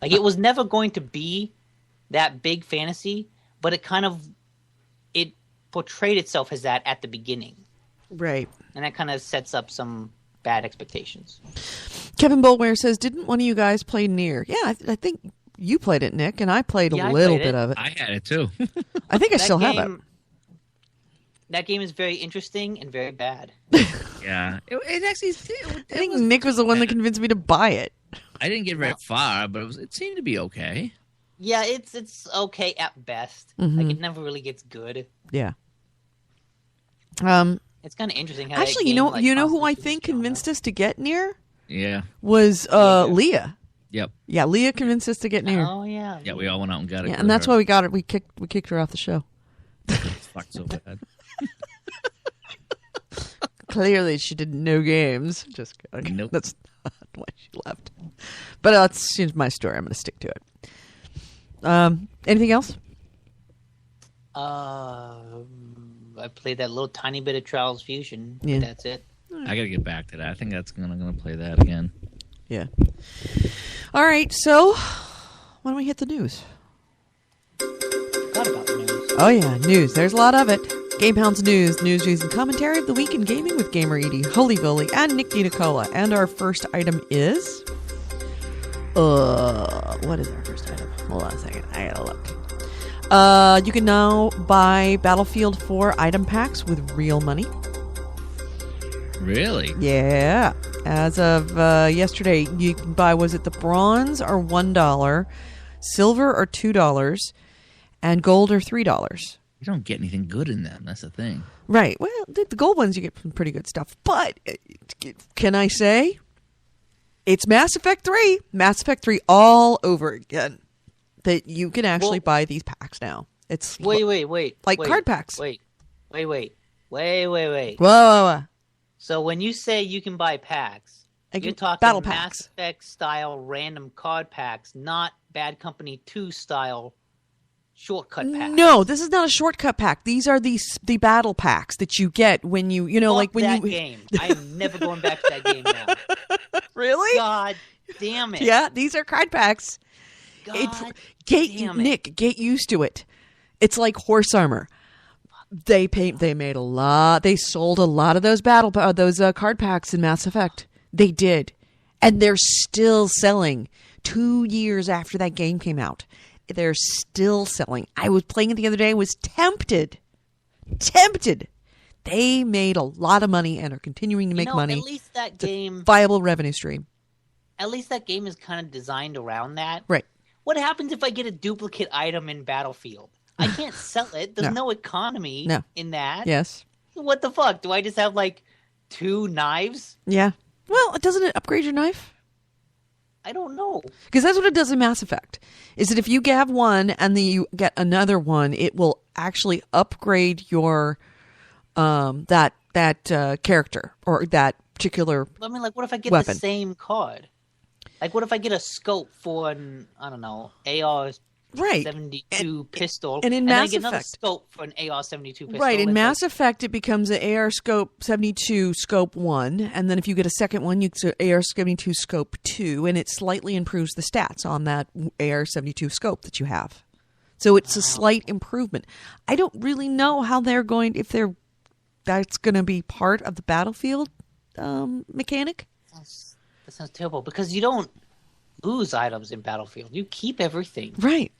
Like, it was never going to be that big fantasy, but it portrayed itself as that at the beginning. Right. And that kind of sets up some bad expectations. Kevin Bolware says, didn't one of you guys play Nier? Yeah, I think you played it, Nick, and I played a little bit of it. I had it too. I think I still have it. That game is very interesting and very bad. Yeah. It actually... I think Nick was the one that convinced me to buy it. I didn't get very far, but it seemed to be okay. Yeah, it's okay at best. Like, it never really gets good. Yeah. It's kind of interesting how actually, that game, you know who I think convinced us to get Nier? Yeah. Was Leah. Yep. Yeah, Leah convinced us to get Nier. Oh yeah. Yeah, we all went out and got it. Yeah, and that's why we got it. We kicked her off the show. Fucked so bad. Clearly, she didn't know games. Just kidding. Nope. That's not why she left. But that's my story. I'm going to stick to it. Anything else? I played that little tiny bit of Trials Fusion. Yeah. But that's it. I got to get back to that. I think I'm going to play that again. Yeah. All right. So, why don't we hit the news? Forgot about the news. Oh yeah, news. There's a lot of it. GameHounds news, news, and commentary of the week in gaming with Gamer Edie, Holy Goalie, and Nick DiNicola. And our first item is... what is our first item? Hold on a second. I gotta look. You can now buy Battlefield 4 item packs with real money. Really? Yeah. As of yesterday, you can buy, was it the bronze or $1, silver or $2, and gold or $3. You don't get anything good in them. That's the thing. Right. Well, the gold ones, you get some pretty good stuff. But can I say, it's Mass Effect 3. Mass Effect 3 all over again. That you can actually buy these packs now. It's wait. Like card packs. Wait. Whoa. So when you say you can buy packs, you're talking battle Mass packs. Effect style random card packs, not Bad Company 2 style shortcut packs. No, this is not a shortcut pack. These are the battle packs that you get when you Fuck like when that you game. I am never going back to that game now. Really? God damn it. Yeah, these are card packs. God Damn it. Nick, get used to it. It's like horse armor. They made a lot. They sold a lot of those card packs in Mass Effect. They did, and they're still selling. 2 years after that game came out, they're still selling. I was playing it the other day. I was tempted. They made a lot of money and are continuing to make money. At least that game, viable revenue stream. At least that game is kind of designed around that. Right. What happens if I get a duplicate item in Battlefield? I can't sell it. There's no economy in that. Yes. What the fuck? Do I just have like 2 knives? Yeah. Well, doesn't it upgrade your knife? I don't know. Because that's what it does in Mass Effect. Is that if you have one and then you get another one, it will actually upgrade your that character or that particular I mean, like, what if I get weapon. The same card? Like, what if I get a scope for an, I don't know, AR-72 pistol, and in then Mass I get another Effect, scope for an AR-72 pistol? Right, in Mass Effect, it becomes an AR scope 72 scope 1, and then if you get a second one, it's an AR 72 scope 2, and it slightly improves the stats on that AR 72 scope that you have. So it's a slight improvement. I don't really know how they're going, that's going to be part of the Battlefield mechanic. That sounds terrible, because you don't lose items in Battlefield. You keep everything. Right.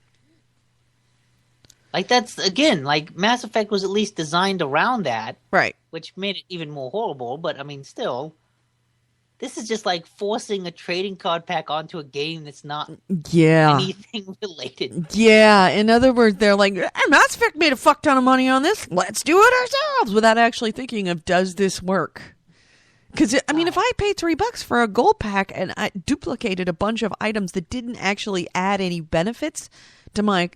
Like, that's, again, like, Mass Effect was at least designed around that. Right. Which made it even more horrible, but, I mean, still, this is just like forcing a trading card pack onto a game that's not anything related. Yeah, in other words, they're like, Mass Effect made a fuck ton of money on this. Let's do it ourselves, without actually thinking of, does this work? Because, I mean, if I paid $3 for a gold pack and I duplicated a bunch of items that didn't actually add any benefits to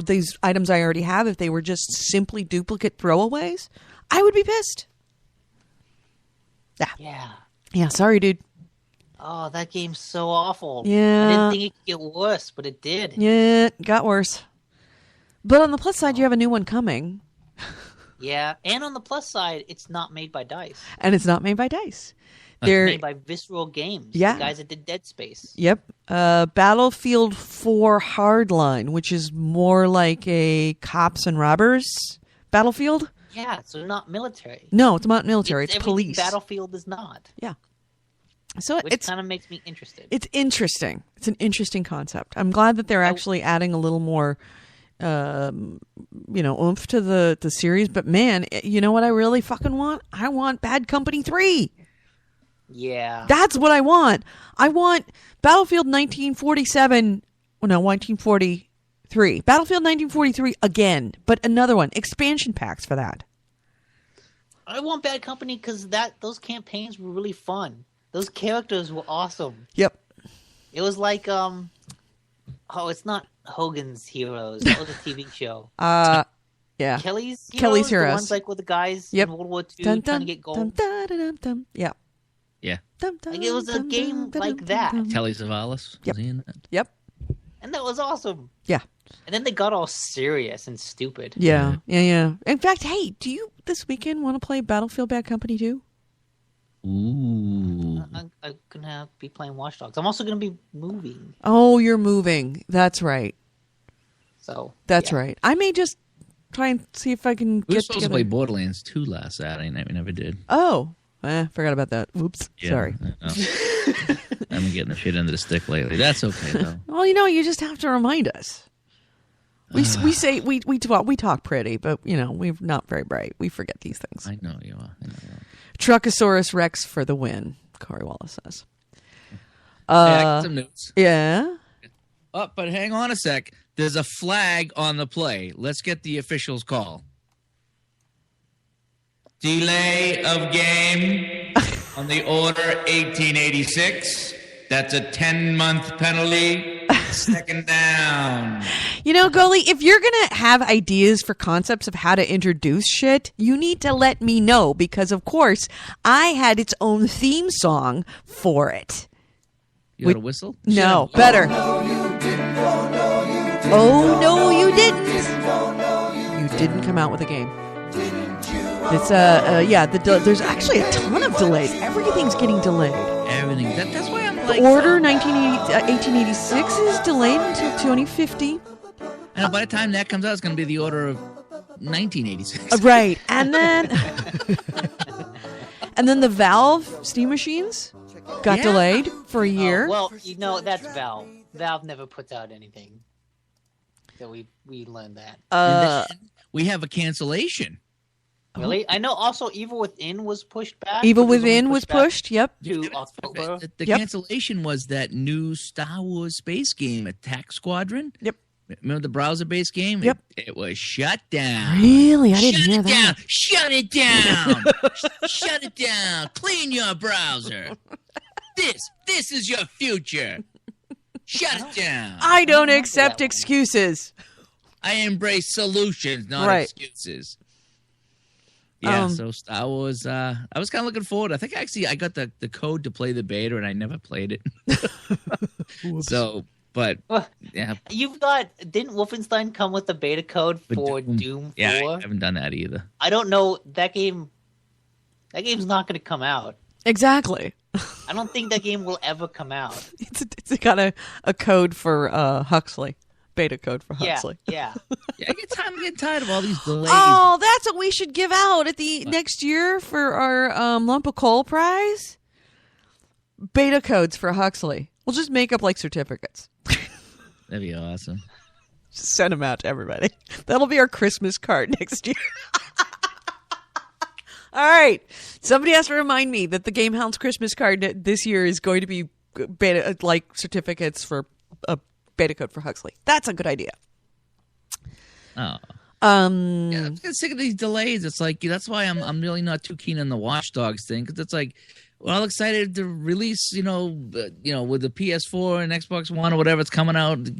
these items I already have, if they were just simply duplicate throwaways, I would be pissed. Yeah, sorry, dude. Oh, that game's so awful. Yeah. I didn't think it could get worse, but it did. Yeah, it got worse. But on the plus side, you have a new one coming. Yeah, and on the plus side, it's not made by DICE. And it's not made by DICE. They're made by Visceral Games. Yeah. The guys that did Dead Space. Yep. Battlefield 4 Hardline, which is more like a cops and robbers Battlefield. Yeah, so not military. No, it's not military. It's everything police. Battlefield is not. Yeah. So Which kind of makes me interested. It's interesting. It's an interesting concept. I'm glad that they're actually adding a little more, oomph to the series. But man, you know what I really fucking want? I want Bad Company 3. Yeah. That's what I want. I want Battlefield 1947. Oh, no, 1943. Battlefield 1943 again, but another one. Expansion packs for that. I want Bad Company because those campaigns were really fun. Those characters were awesome. Yep. It was like it's not Hogan's Heroes. That was a TV show. Yeah. Kelly's Heroes. The ones like with the guys in World War II trying to get gold. Yeah. Yeah. Like it was a game like that. Telly Savalas. Yep. Was he in that? Yep. And that was awesome. Yeah. And then they got all serious and stupid. Yeah. In fact, hey, do you this weekend want to play Battlefield Bad Company 2? Ooh. I'm going to be playing Watch Dogs. I'm also going to be moving. Oh, you're moving. That's right. So That's right. I may just try and see if I can We were get supposed together. to play Borderlands 2 last Saturday night. We never did. Oh, forgot about that. Whoops. Yeah, Sorry. I know. I'm getting the shit into the stick lately. That's okay though. Well, you just have to remind us. We say we talk pretty, but we're not very bright. We forget these things. I know you are. Truckosaurus Rex for the win, Corey Wallace says. I got some news. Yeah. Oh, but hang on a sec. There's a flag on the play. Let's get the officials' call. Delay of game on the order 1886. That's a 10-month penalty. Second down. Goalie, if you're going to have ideas for concepts of how to introduce shit, you need to let me know because, of course, I had its own theme song for it. You got a whistle? No, Shut up. better. Oh, no, you didn't. You didn't come out with a game. It's there's actually a ton of delays. Everything's getting delayed. Everything. That's why I'm like. The order 1886 is delayed until 2050. I know by the time that comes out, it's going to be the order of 1986. Right, and then the Valve Steam machines got delayed for a year. Well, that's Valve. Valve never puts out anything. So we learned that. And then we have a cancellation. Really? I know also Evil Within was pushed back. Evil Within was pushed. Yep. To October. The cancellation was that new Star Wars space game, Attack Squadron. Yep. Remember the browser-based game? Yep. It was shut down. Really? I didn't hear that. Shut it down. Shut it down. Clean your browser. This is your future. Shut it down. I don't accept excuses. I embrace solutions, not excuses. Yeah, so Star Wars, I was kind of looking forward. I think actually I got the code to play the beta and I never played it. So, but yeah. Didn't Wolfenstein come with the beta code for Doom 4? Yeah, I haven't done that either. I don't know. That game's not going to come out. Exactly. I don't think that game will ever come out. It's got a code for Huxley. Beta code for Huxley. Yeah. I'm getting tired of all these delays. Oh, that's what we should give out at the next year for our Lump of Coal prize. Beta codes for Huxley. We'll just make up like certificates. That'd be awesome. Just send them out to everybody. That'll be our Christmas card next year. All right. Somebody has to remind me that the GameHounds Christmas card this year is going to be beta like certificates for a beta code for Huxley. That's a good idea. Oh. I'm getting sick of these delays. It's like that's why I'm really not too keen on the Watch Dogs thing because it's like we're all excited to release with the PS4 and Xbox One or whatever it's coming out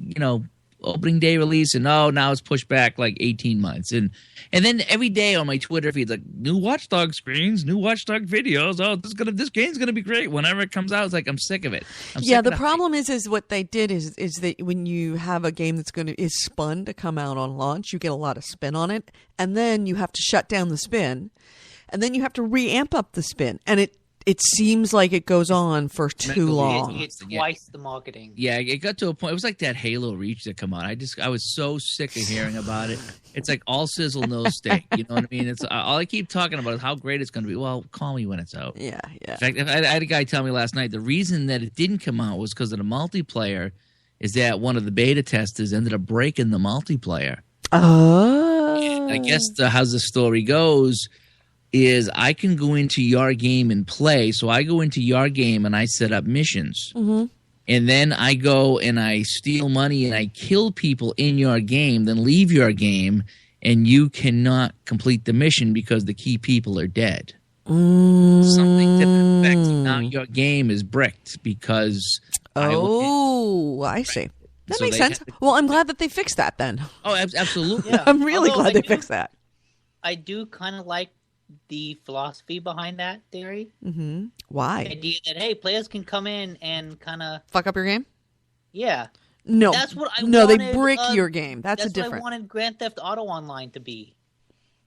opening day release and now it's pushed back like 18 months and then every day on my Twitter feed like new Watch Dog screens, new Watch Dog videos. This game's gonna be great. Whenever it comes out, it's like I'm sick of it. The problem is what they did is that when you have a game that's is spun to come out on launch, you get a lot of spin on it, and then you have to shut down the spin, and then you have to reamp up the spin, and it seems like it goes on for too long. It's twice the marketing. Yeah, it got to a point. It was like that Halo Reach that come on. I was so sick of hearing about it. It's like all sizzle, no steak. You know what I mean? It's all I keep talking about is how great it's going to be. Well, call me when it's out. Yeah. In fact, I had a guy tell me last night the reason that it didn't come out was because of the multiplayer. Is that one of the beta testers ended up breaking the multiplayer? Oh. And I guess how the story goes is I can go into your game and play. So I go into your game and I set up missions. Mm-hmm. And then I go and I steal money and I kill people in your game, then leave your game, and you cannot complete the mission because the key people are dead. Something to the effect now your game is bricked because... I see. That makes sense. Well, I'm glad that they fixed that then. Oh, absolutely. Yeah. I'm really glad they fixed that. I do kind of like the philosophy behind that theory. Mm-hmm. Why? The idea that, hey, players can come in and kind of... Fuck up your game? Yeah. No. That's what I No, wanted, they brick your game. That's a different... what I wanted Grand Theft Auto Online to be.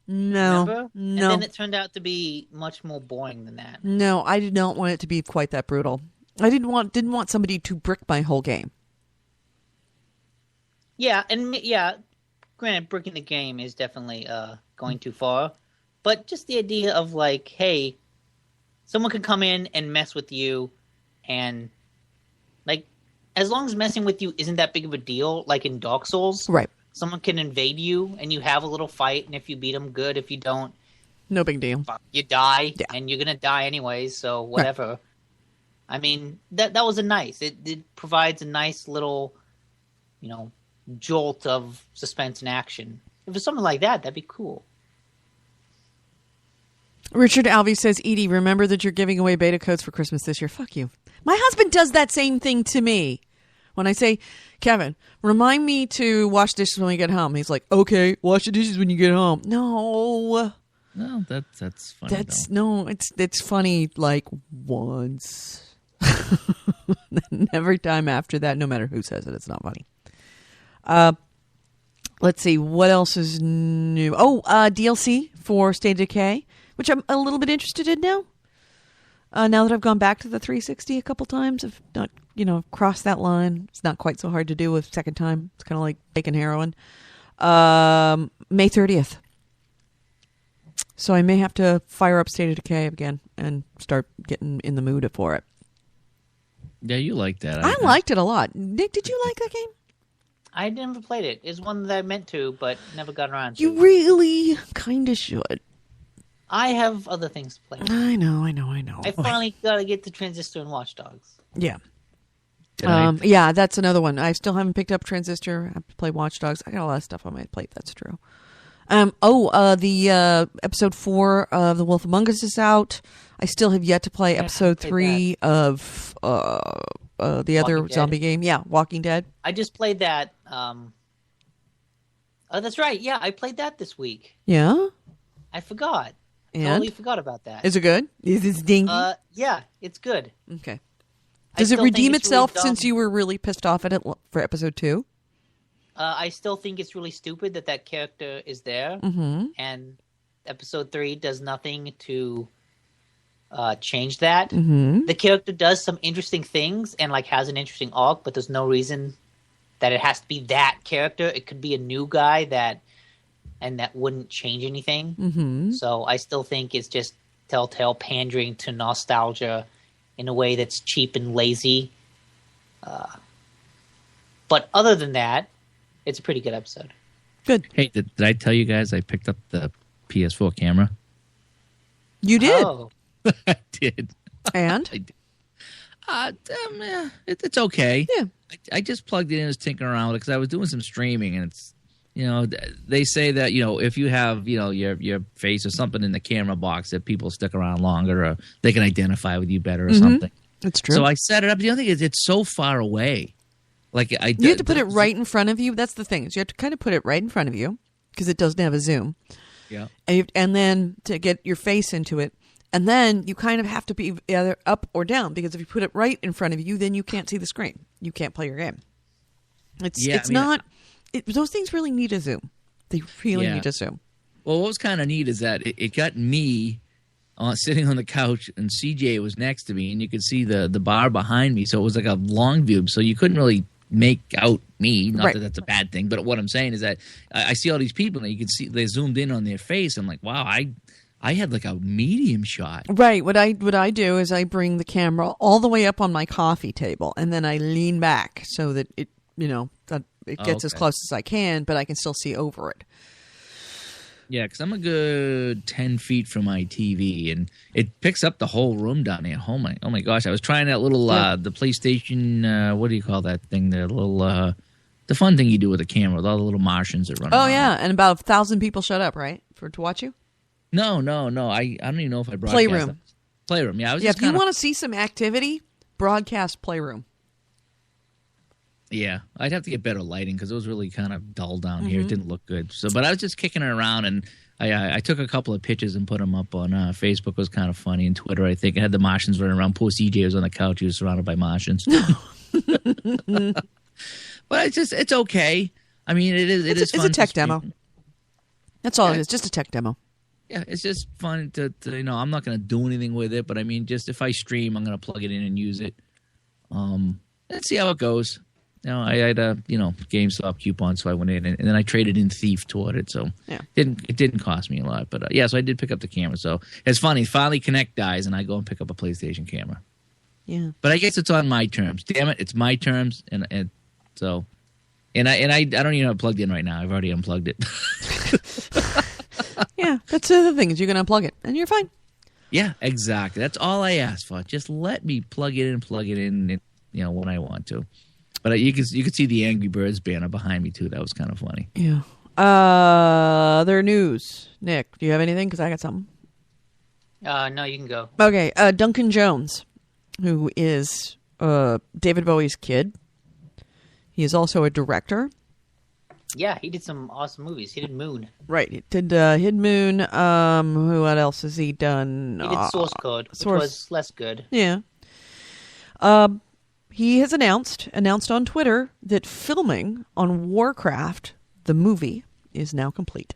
No. Remember? No. And then it turned out to be much more boring than that. No, I did not want it to be quite that brutal. I didn't want somebody to brick my whole game. Yeah, and granted, bricking the game is definitely going too far. But just the idea of like, hey, someone could come in and mess with you, and like, as long as messing with you isn't that big of a deal, like in Dark Souls, right? Someone can invade you, and you have a little fight, and if you beat them, good. If you don't, no big deal. You die, yeah. And you're gonna die anyways. So whatever. Right. I mean, that was a nice. It provides a nice little, jolt of suspense and action. If it's something like that, that'd be cool. Richard Alvey says, Edie, remember that you're giving away beta codes for Christmas this year. Fuck you. My husband does that same thing to me. When I say, Kevin, remind me to wash dishes when we get home. He's like, okay, wash the dishes when you get home. No. No, that's funny. It's funny like once. Every time after that, no matter who says it, it's not funny. Let's see, what else is new? DLC for State of Decay, which I'm a little bit interested in now. Now that I've gone back to the 360 a couple times, I've not, crossed that line. It's not quite so hard to do a second time. It's kind of like taking heroin. May 30th. So I may have to fire up State of Decay again and start getting in the mood for it. Yeah, you liked that. I liked it a lot. Nick, did you like that game? I never played it. It's one that I meant to, but never got around to. You really kind of should. I have other things to play with. I know. I finally got to get to Transistor and Watch Dogs. Yeah. Yeah, that's another one. I still haven't picked up Transistor. I have to play Watch Dogs. I got a lot of stuff on my plate. That's true. The episode 4 of The Wolf Among Us is out. I still have yet to play episode 3 of the other zombie game. Yeah, Walking Dead. I just played that. Oh, that's right. Yeah, I played that this week. Yeah? I forgot. And? Totally forgot about that. Is it good? Is it dingy? Yeah, it's good. Okay. Does it redeem itself really since you were really pissed off at it for episode 2? I still think it's really stupid that character is there. Mm-hmm. And episode 3 does nothing to change that. Mm-hmm. The character does some interesting things and has an interesting arc, but there's no reason that it has to be that character. It could be a new guy that wouldn't change anything. Mm-hmm. So I still think it's just Telltale pandering to nostalgia in a way that's cheap and lazy. But other than that, it's a pretty good episode. Good. Hey, did I tell you guys I picked up the PS4 camera? You did? Oh. I did. And? I did. It's okay. Yeah. I just plugged it in and was tinkering around with it because I was doing some streaming, and it's, they say that, if you have, your face or something in the camera box that people stick around longer or they can identify with you better or something. That's true. So I set it up. The other thing is it's so far away. You have to put it right in front of you. That's the thing. Is you have to kind of put it right in front of you because it doesn't have a zoom. Yeah. And then to get your face into it. And then you kind of have to be either up or down because if you put it right in front of you, then you can't see the screen. You can't play your game. Those things really need a zoom. They really need a zoom. Well, what was kind of neat is that it got me sitting on the couch, and CJ was next to me, and you could see the bar behind me. So it was like a long view, so you couldn't really make out me. Not that that's a bad thing, but what I'm saying is that I see all these people, and you can see they zoomed in on their face. I'm like, wow, I had like a medium shot. Right. What I do is I bring the camera all the way up on my coffee table, and then I lean back so that it that it gets as close as I can, but I can still see over it. Yeah, because I'm a good 10 feet from my TV, and it picks up the whole room down here. Oh my gosh! I was trying that little the PlayStation. What do you call that thing? The little the fun thing you do with a camera with all the little Martians that run. Oh around. yeah, and about 1,000 people showed up, right, to watch you. No. I don't even know if I broadcast Playroom. Playroom. Yeah, I was If you want to see some activity, broadcast Playroom. Yeah, I'd have to get better lighting because it was really kind of dull down here. It didn't look good. So, but I was just kicking it around, and I took a couple of pictures and put them up on Facebook. It was kind of funny, and Twitter. I think I had the Martians running around. Poor CJ was on the couch. He was surrounded by Martians. But it's okay. I mean, it is. It's fun. It's a tech demo. That's all it is. Just a tech demo. Yeah, it's just fun to I'm not going to do anything with it, but I mean, just if I stream, I'm going to plug it in and use it. Let's see how it goes. I had a GameStop coupon, so I went in and then I traded in Thief toward it. So it didn't cost me a lot, but so I did pick up the camera. So it's funny. Finally, Connect dies, and I go and pick up a PlayStation camera. Yeah, but I guess it's on my terms. Damn it, it's my terms, and so I don't even have it plugged in right now. I've already unplugged it. Yeah, that's the other thing is you can unplug it and you're fine. Yeah, exactly. That's all I asked for. Just let me plug it in, when I want to. But you could see the Angry Birds banner behind me too. That was kind of funny. Yeah. Other news. Nick, do you have anything? Because I got something. No, you can go. Okay. Duncan Jones, who is David Bowie's kid. He is also a director. Yeah, he did some awesome movies. He did Moon. Right. He did Hidden Moon. What else has he done? He did Source Code, which was less good. Yeah. He has announced on Twitter that filming on Warcraft, the movie, is now complete.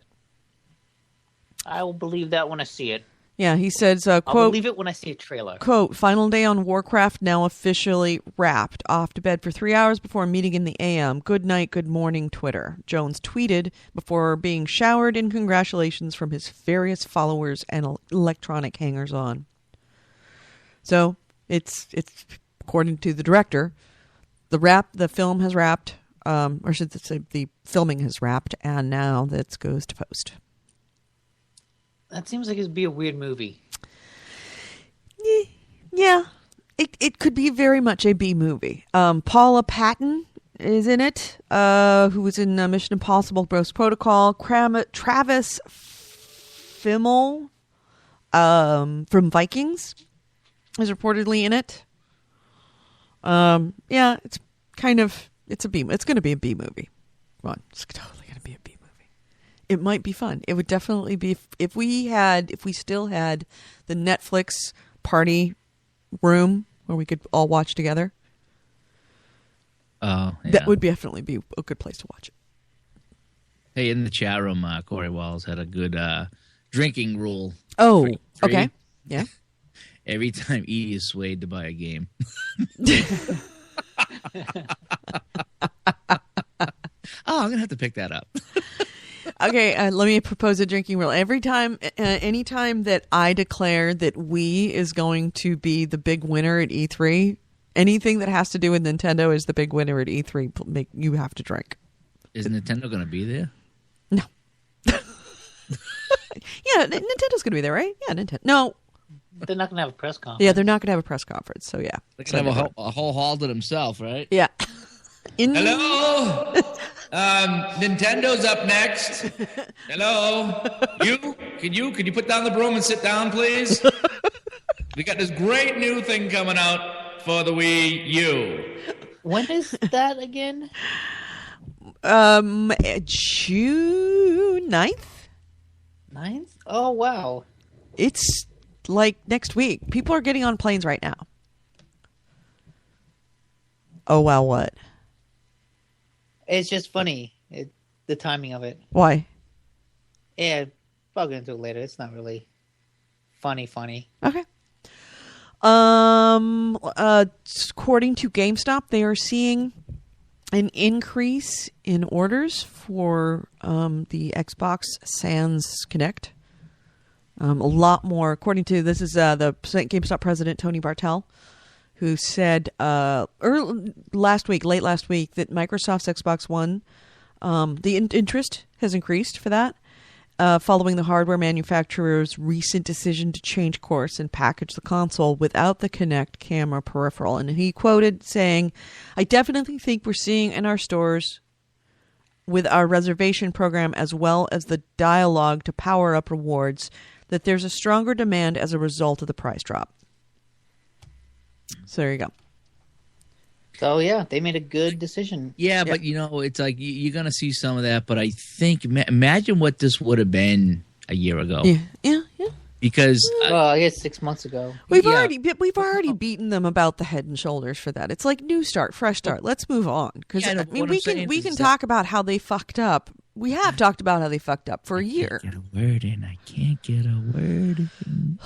I will believe that when I see it. Yeah, he says, quote, I'll believe it when I see a trailer. Quote, final day on Warcraft now officially wrapped. Off to bed for 3 hours before meeting in the AM. Good night, good morning, Twitter. Jones tweeted before being showered in congratulations from his various followers and electronic hangers-on. So, it's according to the director, the film has wrapped, or should I say the filming has wrapped, and now that goes to post. That seems like it'd be a weird movie. Yeah, it could be very much a B movie. Paula Patton is in it, who was in Mission Impossible: Ghost Protocol. Travis Fimmel from Vikings is reportedly in it. Yeah, it's a B. It's going to be a B movie. Come on, it's totally going to be a B movie. It might be fun. It would definitely be if we still had the Netflix party room where we could all watch together. Oh, yeah. That would definitely be a good place to watch it. Hey, in the chat room, Corey Walls had a good drinking rule. Oh, Three. okay. Yeah. Every time Edie is swayed to buy a game. I'm going to have to pick that up. Okay, let me propose a drinking rule. Anytime that I declare that Wii is going to be the big winner at E3, anything that has to do with Nintendo is the big winner at E3, you have to drink. Is Nintendo going to be there? No. Yeah, Nintendo's going to be there, right? Yeah, Nintendo. No. They're not going to have a press conference. Yeah, they're not going to have a press conference, so yeah. They're going to have a whole hall to themselves, right? Yeah. Hello? Nintendo's up next. Hello? Could you put down the broom and sit down, please? We got this great new thing coming out for the Wii U. When is that again? June 9th? 9th? Oh, wow. It's like next week. People are getting on planes right now. Oh, wow, what? It's just funny, the timing of it. Why? Yeah, I'll get into it later. It's not really Funny. Okay. According to GameStop, they are seeing an increase in orders for the Xbox Sans Connect. A lot more. According to this is the GameStop president Tony Bartel, who said late last week that Microsoft's Xbox One, the interest has increased for that. Following the hardware manufacturer's recent decision to change course and package the console without the Kinect camera peripheral. And he quoted saying, "I definitely think we're seeing in our stores with our reservation program as well as the dialogue to power up rewards that there's a stronger demand as a result of the price drop." So there you go. So, yeah, they made a good decision. Yeah, but, it's like you're going to see some of that. But I think, imagine what this would have been a year ago. Yeah. Because... I guess 6 months ago. We've already beaten them about the head and shoulders for that. It's like new start, fresh start. Let's move on. Because we can talk about how they fucked up. We have talked about how they fucked up for a year. I can't get a word in.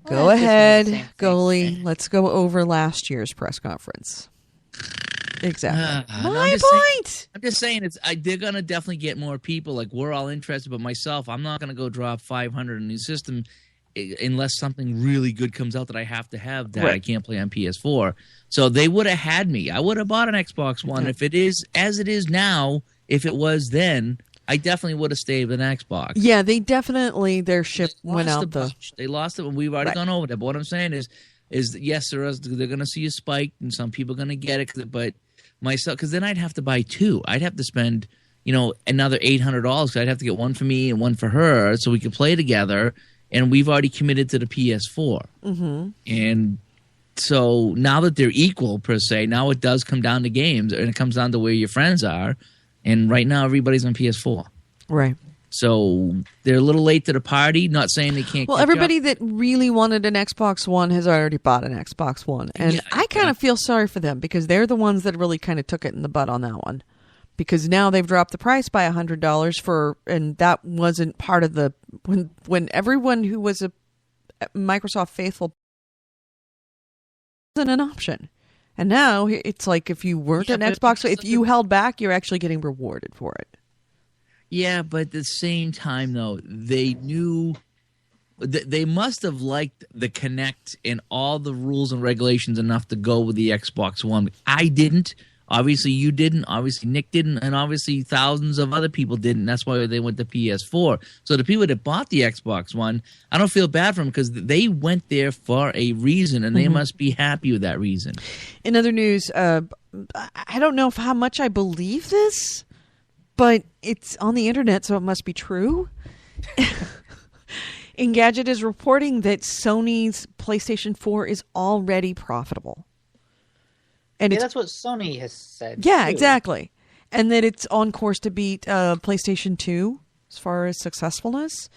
Go ahead, goalie. Let's go over last year's press conference. Exactly. My point. I'm just saying they're gonna definitely get more people. Like, we're all interested, but myself, I'm not gonna go drop 500 in the system unless something really good comes out that I have to have that I can't play on PS4. So they would have had me. I would have bought an Xbox One if it is as it is now. If it was then, I definitely would have stayed with an Xbox. Yeah, they definitely their ship went out They lost it, and we've already gone over that. But what I'm saying is yes, they're going to see a spike, and some people are going to get it. But myself, because then I'd have to buy two. I'd have to spend, another $800. I'd have to get one for me and one for her, so we could play together. And we've already committed to the PS4. Mm-hmm. And so now that they're equal per se, now it does come down to games, and it comes down to where your friends are. And right now, everybody's on PS4. Right. So they're a little late to the party. Not saying they can't. Well, everybody that really wanted an Xbox One has already bought an Xbox One. And I kind of feel sorry for them because they're the ones that really kind of took it in the butt on that one. Because now they've dropped the price by $100 and that wasn't part of the, when everyone who was a Microsoft faithful wasn't an option. And now it's like if you weren't an Xbox, if you held back, you're actually getting rewarded for it. Yeah, but at the same time, though, they knew they must have liked the Kinect and all the rules and regulations enough to go with the Xbox One. I didn't. Obviously, you didn't. Obviously, Nick didn't. And obviously, thousands of other people didn't. That's why they went to PS4. So the people that bought the Xbox One, I don't feel bad for them because they went there for a reason, and they must be happy with that reason. In other news, I don't know how much I believe this, but it's on the internet, so it must be true. Engadget is reporting that Sony's PlayStation 4 is already profitable. And that's what Sony has said. Yeah, too. Exactly. And that it's on course to beat PlayStation 2 as far as successfulness.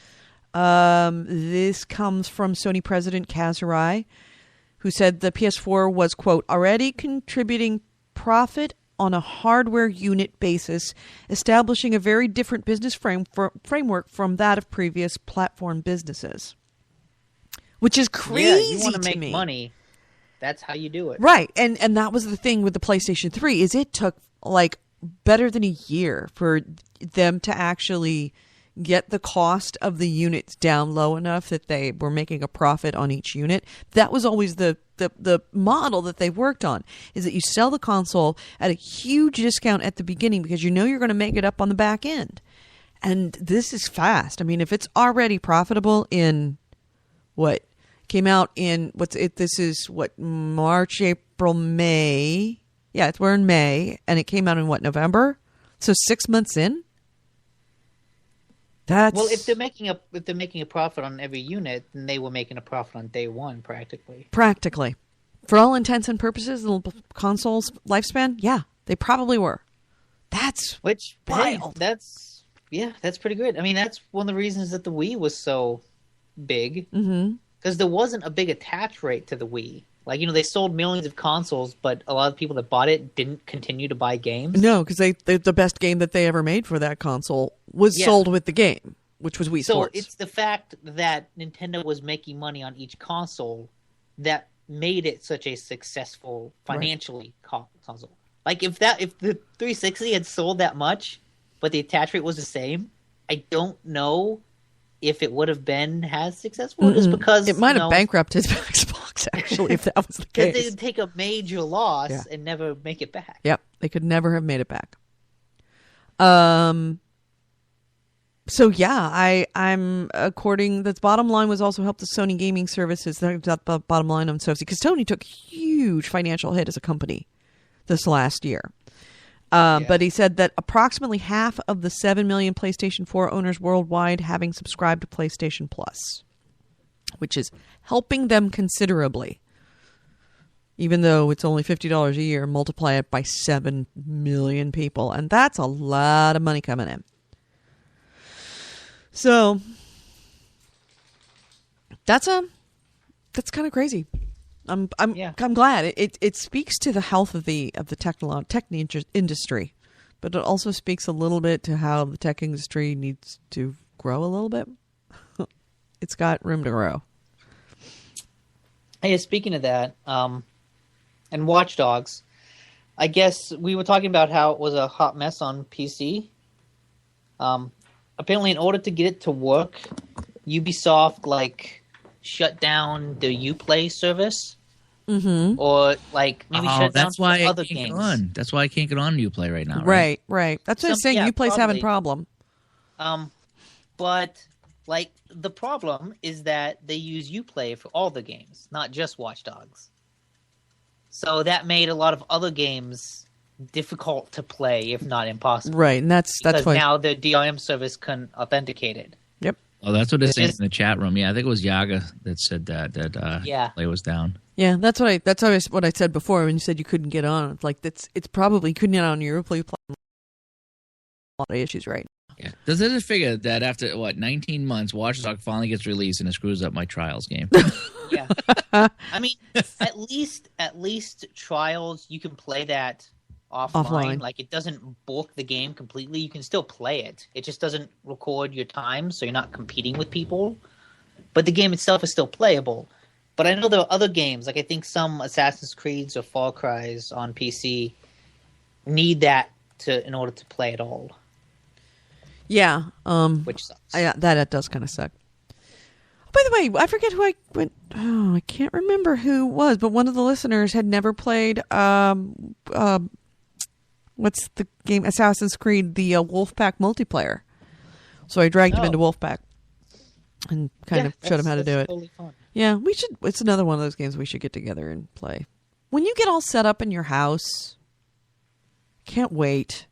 This comes from Sony president Kaz Hirai, who said the PS4 was, quote, already contributing profit on a hardware unit basis, establishing a very different business framework from that of previous platform businesses. Which is crazy you want to make me. Money. That's how you do it. Right. And that was the thing with the PlayStation 3 is it took like better than a year for them to actually get the cost of the units down low enough that they were making a profit on each unit. That was always the model that they worked on, is that you sell the console at a huge discount at the beginning because you know you're going to make it up on the back end. And this is fast. I mean, if it's already profitable in what came out in this is March, April, May. Yeah, we're in May, and it came out in November? So 6 months in? Well, if they're making a profit on every unit, then they were making a profit on day one, practically. Practically. For all intents and purposes, the console's lifespan, yeah, they probably were. That's wild. Hey, that's pretty good. I mean, that's one of the reasons that the Wii was so big. Mm-hmm. Because there wasn't a big attach rate to the Wii. Like, they sold millions of consoles, but a lot of people that bought it didn't continue to buy games. No, because the best game that they ever made for that console was sold with the game. which was Wii So Sports. it's the fact that Nintendo was making money on each console that made it such a successful financially console. Like if the 360 had sold that much, but the attach rate was the same, I don't know if it would have been as successful. Just because it might have bankrupted Xbox, actually, if that was the because case. they would take a major loss and never make it back. Yep, they could never have made it back. So yeah, I'm according. The bottom line was also help the Sony gaming services. That's the bottom line on Sony, because Sony took a huge financial hit as a company this last year. But he said that approximately half of the 7 million PlayStation 4 owners worldwide having subscribed to PlayStation Plus, which is helping them considerably. Even though it's only $50 a year, multiply it by 7 million people, and that's a lot of money coming in. So that's kind of crazy. I'm glad it speaks to the health of the tech industry, but it also speaks a little bit to how the tech industry needs to grow a little bit. It's got room to grow. Hey, speaking of that, and Watch Dogs, I guess we were talking about how it was a hot mess on PC. Apparently, in order to get it to work, Ubisoft shut down the Uplay service. Mm-hmm. Or maybe shut down other games. That's why I can't get on Uplay right now. Right. That's what I'm saying. Uplay's having a problem. But the problem is that they use Uplay for all the games, not just Watch Dogs. So that made a lot of other games difficult to play, if not impossible. Right, and that's why now the DRM service can authenticate it. Yep. Oh, that's what they're saying in the chat room. Yeah, I think it was Yaga that said that Play was down. Yeah, that's what I said before when you said you couldn't get on. It's probably couldn't get on your Play. A lot of issues right now. Yeah. Does it figure that after 19 months, Watch Dogs finally gets released and it screws up my Trials game? Yeah. I mean, at least Trials, you can play that offline. It doesn't bulk the game completely. You can still play it. It just doesn't record your time, so you're not competing with people. But the game itself is still playable. But I know there are other games, I think some Assassin's Creeds or Far Cry's on PC need that in order to play it all. Yeah. Which sucks. That does kind of suck. By the way, I forget who I can't remember who it was, but one of the listeners had never played what's the game? Assassin's Creed, the Wolfpack multiplayer. So I dragged him into Wolfpack and kind of showed him how to do it. Totally fun. Yeah, we should. It's another one of those games we should get together and play. When you get all set up in your house, can't wait.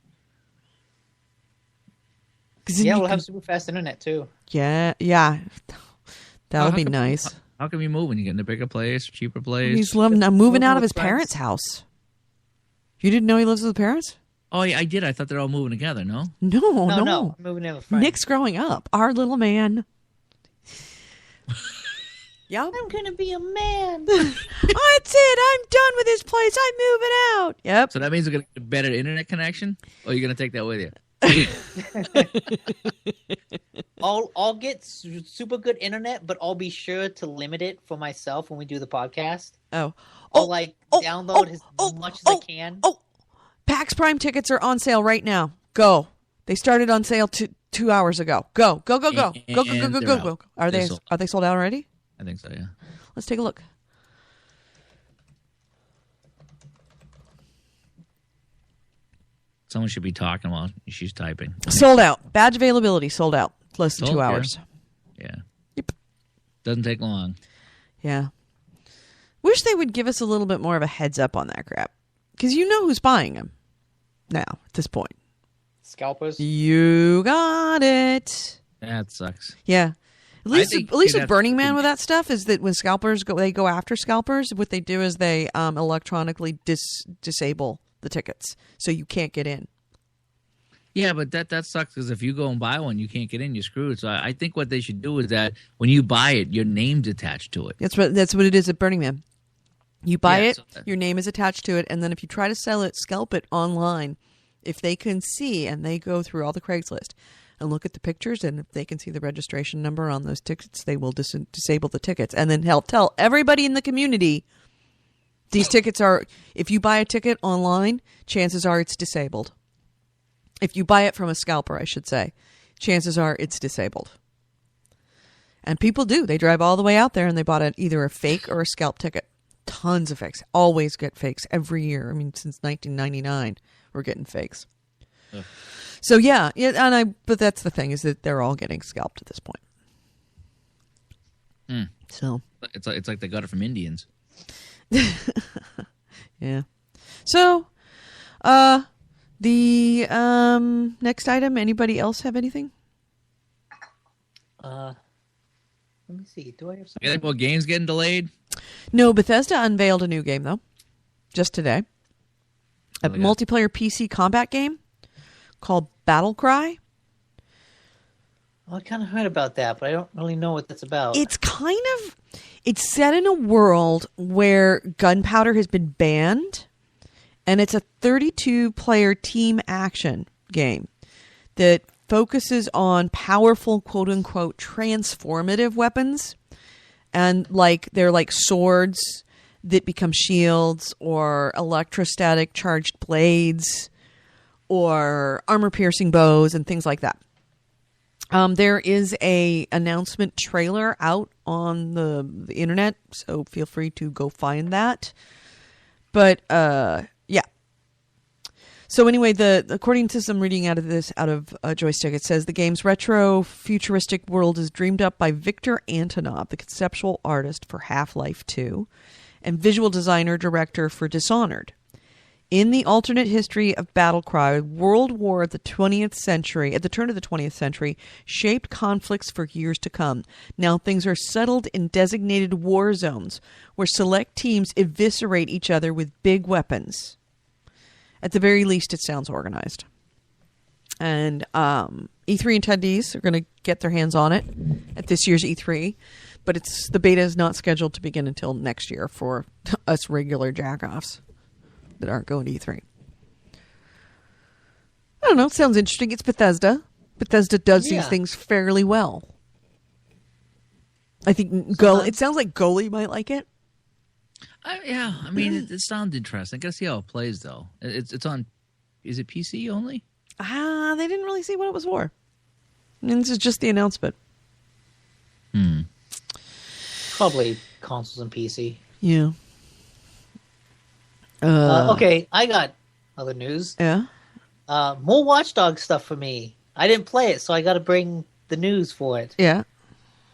We'll have super fast internet too. Yeah. That'll be nice. How come you moving? You getting a bigger place, cheaper place? He's moving out of his parents' house. You didn't know he lives with his parents? Oh, yeah, I did. I thought they're all moving together. No. No. I'm moving in with friends. Nick's growing up. Our little man. Yep. I'm gonna be a man. That's it. I'm done with this place. I'm moving out. Yep. So that means we're gonna get a better internet connection, or you're gonna take that with you? I'll get super good internet, but I'll be sure to limit it for myself when we do the podcast. I'll download as much as I can. PAX Prime tickets are on sale right now. Go. They started on sale 2 hours ago. Go. Go. Are they sold out already? I think so, yeah. Let's take a look. Someone should be talking while she's typing. Sold out. Badge availability sold out. Less than 2 hours. Yeah. Yep. Doesn't take long. Yeah. Wish they would give us a little bit more of a heads up on that crap. Because you know who's buying them now at this point. Scalpers. You got it. That sucks. Yeah. At least with Burning Man with that stuff is that when scalpers go after scalpers, what they do is they electronically disable the tickets so you can't get in. Yeah, but that sucks because if you go and buy one, you can't get in. You're screwed. So I think what they should do is that when you buy it, your name's attached to it. That's what it is at Burning Man. You buy it, your name is attached to it, and then if you try to scalp it online, if they can see and they go through all the Craigslist, and look at the pictures, and if they can see the registration number on those tickets, they will disable the tickets, and then help tell everybody in the community these tickets are, if you buy a ticket online, chances are it's disabled. If you buy it from a scalper, I should say, chances are it's disabled. And people do. They drive all the way out there and they bought either a fake or a scalp ticket. Tons of fakes. Always get fakes every year. I mean, since 1999, we're getting fakes. Ugh. So yeah, but that's the thing, is that they're all getting scalped at this point. So it's like they got it from Indians. Yeah. So, the next item. Anybody else have anything? Let me see. Do I have something? Any more games getting delayed? No, Bethesda unveiled a new game, though, just today. A multiplayer PC combat game called Battle Cry. Well, I kind of heard about that, but I don't really know what that's about. It's set in a world where gunpowder has been banned, and it's a 32-player team action game that focuses on powerful, quote-unquote, transformative weapons. And they're like swords that become shields, or electrostatic charged blades, or armor-piercing bows, and things like that. There is a announcement trailer out on the internet, so feel free to go find that. But yeah. So anyway, according to some reading out of Joystick, it says the game's retro futuristic world is dreamed up by Victor Antonov, the conceptual artist for Half-Life 2, and visual designer director for Dishonored. In the alternate history of Battlecry, World War at the 20th century, at the turn of the 20th century, shaped conflicts for years to come. Now things are settled in designated war zones, where select teams eviscerate each other with big weapons. At the very least, it sounds organized. And E3 attendees are going to get their hands on it at this year's E3, but the beta is not scheduled to begin until next year for us regular jackoffs that aren't going to E3. I don't know. It sounds interesting. It's Bethesda. Bethesda does these things fairly well. I think it sounds like Goalie might like it. I mean, it sounds interesting. I gotta see how it plays, though. It's on. Is it PC only? They didn't really say what it was for. I mean, this is just the announcement. Probably consoles and PC. Yeah. Okay, I got other news. Yeah. More Watch Dogs stuff for me. I didn't play it, so I got to bring the news for it. Yeah.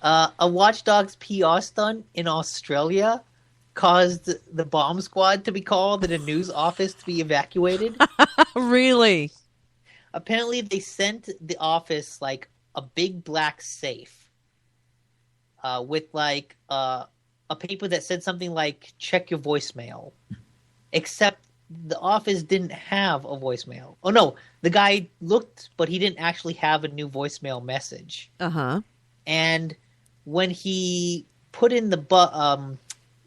A Watch Dogs PR stunt in Australia caused the bomb squad to be called and a news office to be evacuated. Really? Apparently, they sent the office like a big black safe with like a paper that said something like "check your voicemail," except the office didn't have a voicemail. Oh no, the guy looked, but he didn't actually have a new voicemail message. And when he put in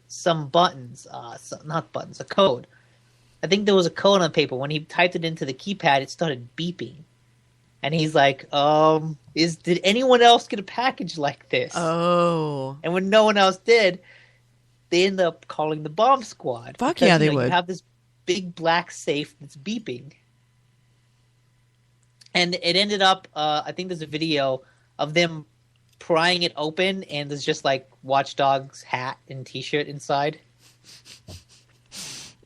some buttons, not buttons, a code. I think there was a code on paper. When he typed it into the keypad, it started beeping. And he's like, did anyone else get a package like this? Oh. And when no one else did, they ended up calling the bomb squad. Fuck yeah, they would. You have this big black safe that's beeping. And it ended up, I think there's a video of them prying it open, and there's just like Watch Dogs hat and t-shirt inside.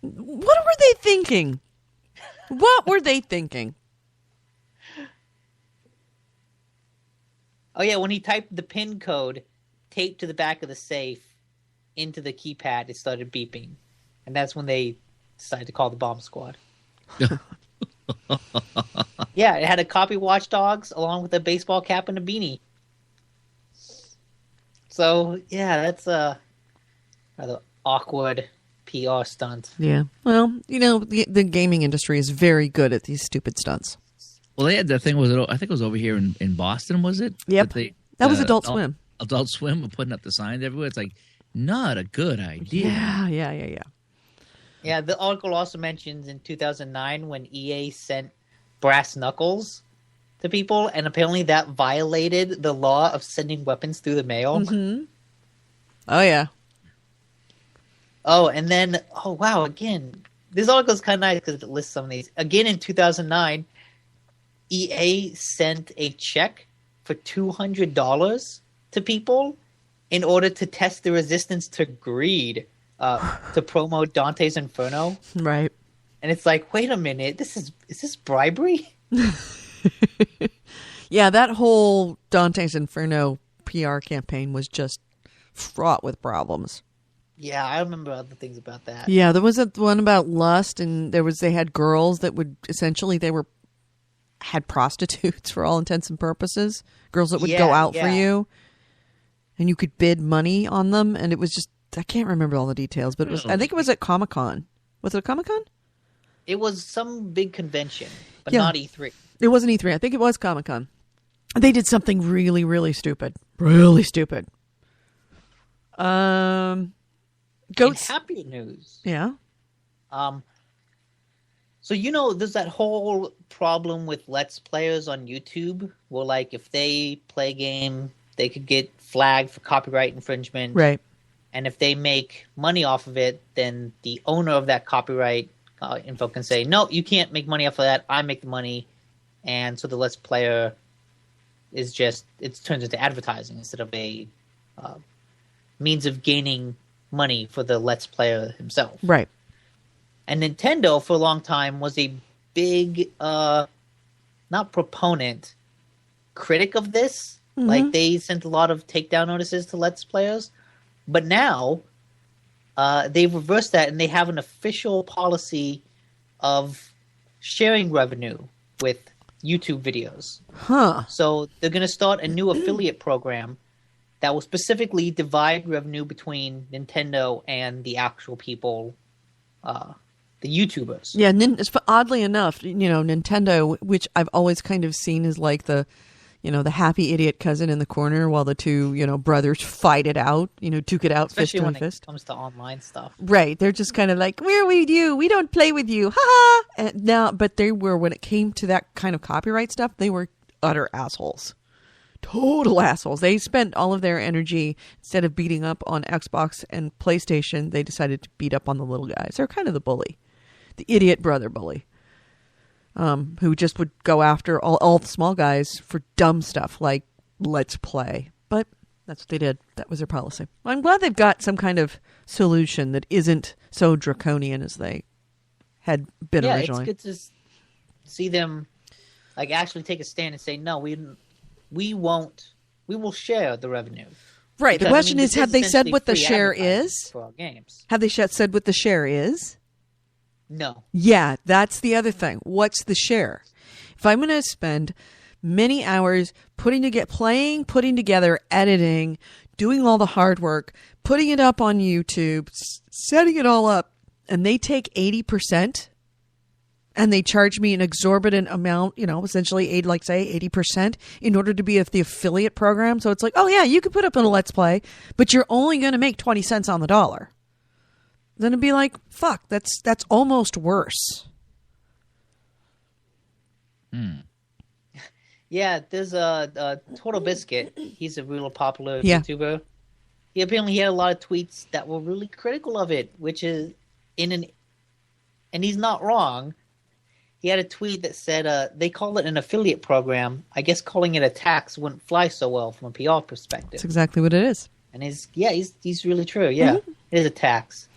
What were they thinking? What were they thinking? Oh yeah, when he typed the PIN code taped to the back of the safe into the keypad, it started beeping. And that's when they decided to call the bomb squad. Yeah, it had a copy Watch Dogs along with a baseball cap and a beanie. So, yeah, that's a rather awkward PR stunt. Yeah. Well, the gaming industry is very good at these stupid stunts. Well, they had that thing, I think it was over here in Boston, was it? Yep. That was Adult Swim. Adult Swim were putting up the signs everywhere. It's like, not a good idea. Yeah. Yeah, the article also mentions in 2009 when EA sent Brass Knuckles to people, and apparently that violated the law of sending weapons through the mail. Mm-hmm. Oh, yeah. Oh, and then, oh, wow, again, this article is kind of nice because it lists some of these. Again, in 2009, EA sent a check for $200 to people in order to test the resistance to greed to promote Dante's Inferno. Right. And it's like, wait a minute, is this bribery? Yeah, that whole Dante's Inferno PR campaign was just fraught with problems. Yeah, I remember other things about that. Yeah, there was one about lust, and they had girls that would essentially had prostitutes for all intents and purposes. Girls that would go out for you, and you could bid money on them, and it was just, I can't remember all the details, but I think it was at Comic-Con. Was it a Comic-Con? It was some big convention, but Yeah. not E3. It wasn't E3. I think it was Comic-Con. They did something really, really stupid. Really stupid. Goats. In happier news. Yeah. So, there's that whole problem with Let's Players on YouTube where, like, if they play a game, they could get flagged for copyright infringement. Right. And if they make money off of it, then the owner of that copyright info can say, no, you can't make money off of that. I make the money. And so the Let's Player is just, it turns into advertising instead of a means of gaining money for the Let's Player himself. Right. And Nintendo, for a long time, was a big, not proponent, critic of this. Mm-hmm. Like, they sent a lot of takedown notices to Let's Players. But now, they've reversed that, and they have an official policy of sharing revenue with YouTube videos. Huh. So they're going to start a new affiliate program that will specifically divide revenue between Nintendo and the actual people, the YouTubers. Yeah, oddly enough, Nintendo, which I've always kind of seen as like the happy idiot cousin in the corner while the two, brothers fight it out, duke it out, Especially fist when to fist. it comes to online stuff. Right. They're just kind of like, we're with you. We don't play with you. Ha ha. And now, but they were, when it came to that kind of copyright stuff, they were utter assholes. Total assholes. They spent all of their energy, instead of beating up on Xbox and PlayStation, they decided to beat up on the little guys. They're kind of the bully. The idiot brother bully. Who just would go after all the small guys for dumb stuff like Let's Play. But that's what they did. That was their policy. Well, I'm glad they've got some kind of solution that isn't so draconian as they had been originally. Yeah, it's good to see them like actually take a stand and say, no, we will share the revenue. Right. Because, the question is, have they said essentially what the free share advertising is? for our games. Have they said what the share is? No. Yeah, that's the other thing. What's the share? If I'm going to spend many hours putting together, editing, doing all the hard work, putting it up on YouTube, setting it all up, and they take 80%, and they charge me an exorbitant amount, essentially 80% in order to be the affiliate program. So it's like, oh yeah, you could put up in a Let's Play, but you're only going to make 20 cents on the dollar. Then it'd be like, fuck, that's almost worse. Yeah, there's a Total Biscuit. He's a really popular Yeah. YouTuber. He apparently had a lot of tweets that were really critical of it, which is and he's not wrong. He had a tweet that said they call it an affiliate program. I guess calling it a tax wouldn't fly so well from a PR perspective. That's exactly what it is. And he's really true. Yeah, It is a tax.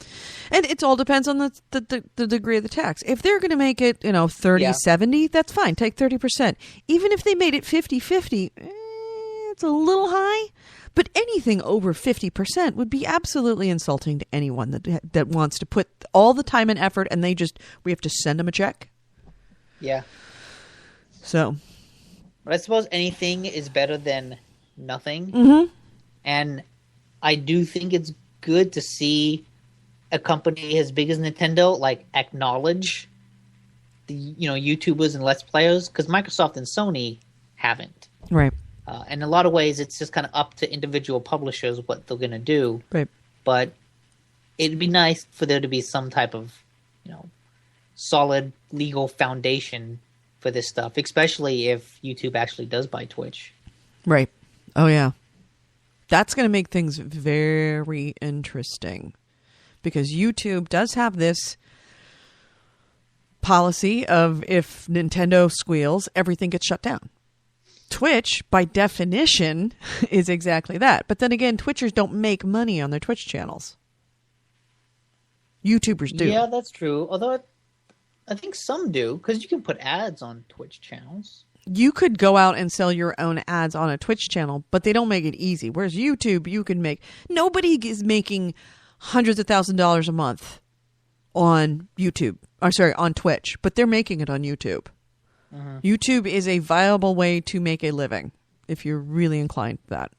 And it all depends on the degree of the tax. If they're going to make it, 30-70, that's fine. Take 30%. Even if they made it 50-50, it's a little high. But anything over 50% would be absolutely insulting to anyone that wants to put all the time and effort, and we have to send them a check. Yeah. So. But I suppose anything is better than nothing. Mm-hmm. And I do think it's good to see a company as big as Nintendo acknowledge the YouTubers and Let's Players, because Microsoft and Sony haven't. Right. In a lot of ways, it's just kind of up to individual publishers what they're going to do. Right. But it'd be nice for there to be some type of solid legal foundation for this stuff, especially if YouTube actually does buy Twitch. Right. Oh, yeah. That's going to make things very interesting because YouTube does have this policy of if Nintendo squeals, everything gets shut down. Twitch, by definition, is exactly that. But then again, Twitchers don't make money on their Twitch channels. YouTubers do. Yeah, that's true. Although I think some do, because you can put ads on Twitch channels. You could go out and sell your own ads on a Twitch channel, but they don't make it easy. Whereas YouTube, you can make... Nobody is making hundreds of $1,000s a month on YouTube. On Twitch, but they're making it on YouTube. Uh-huh. YouTube is a viable way to make a living if you're really inclined to that.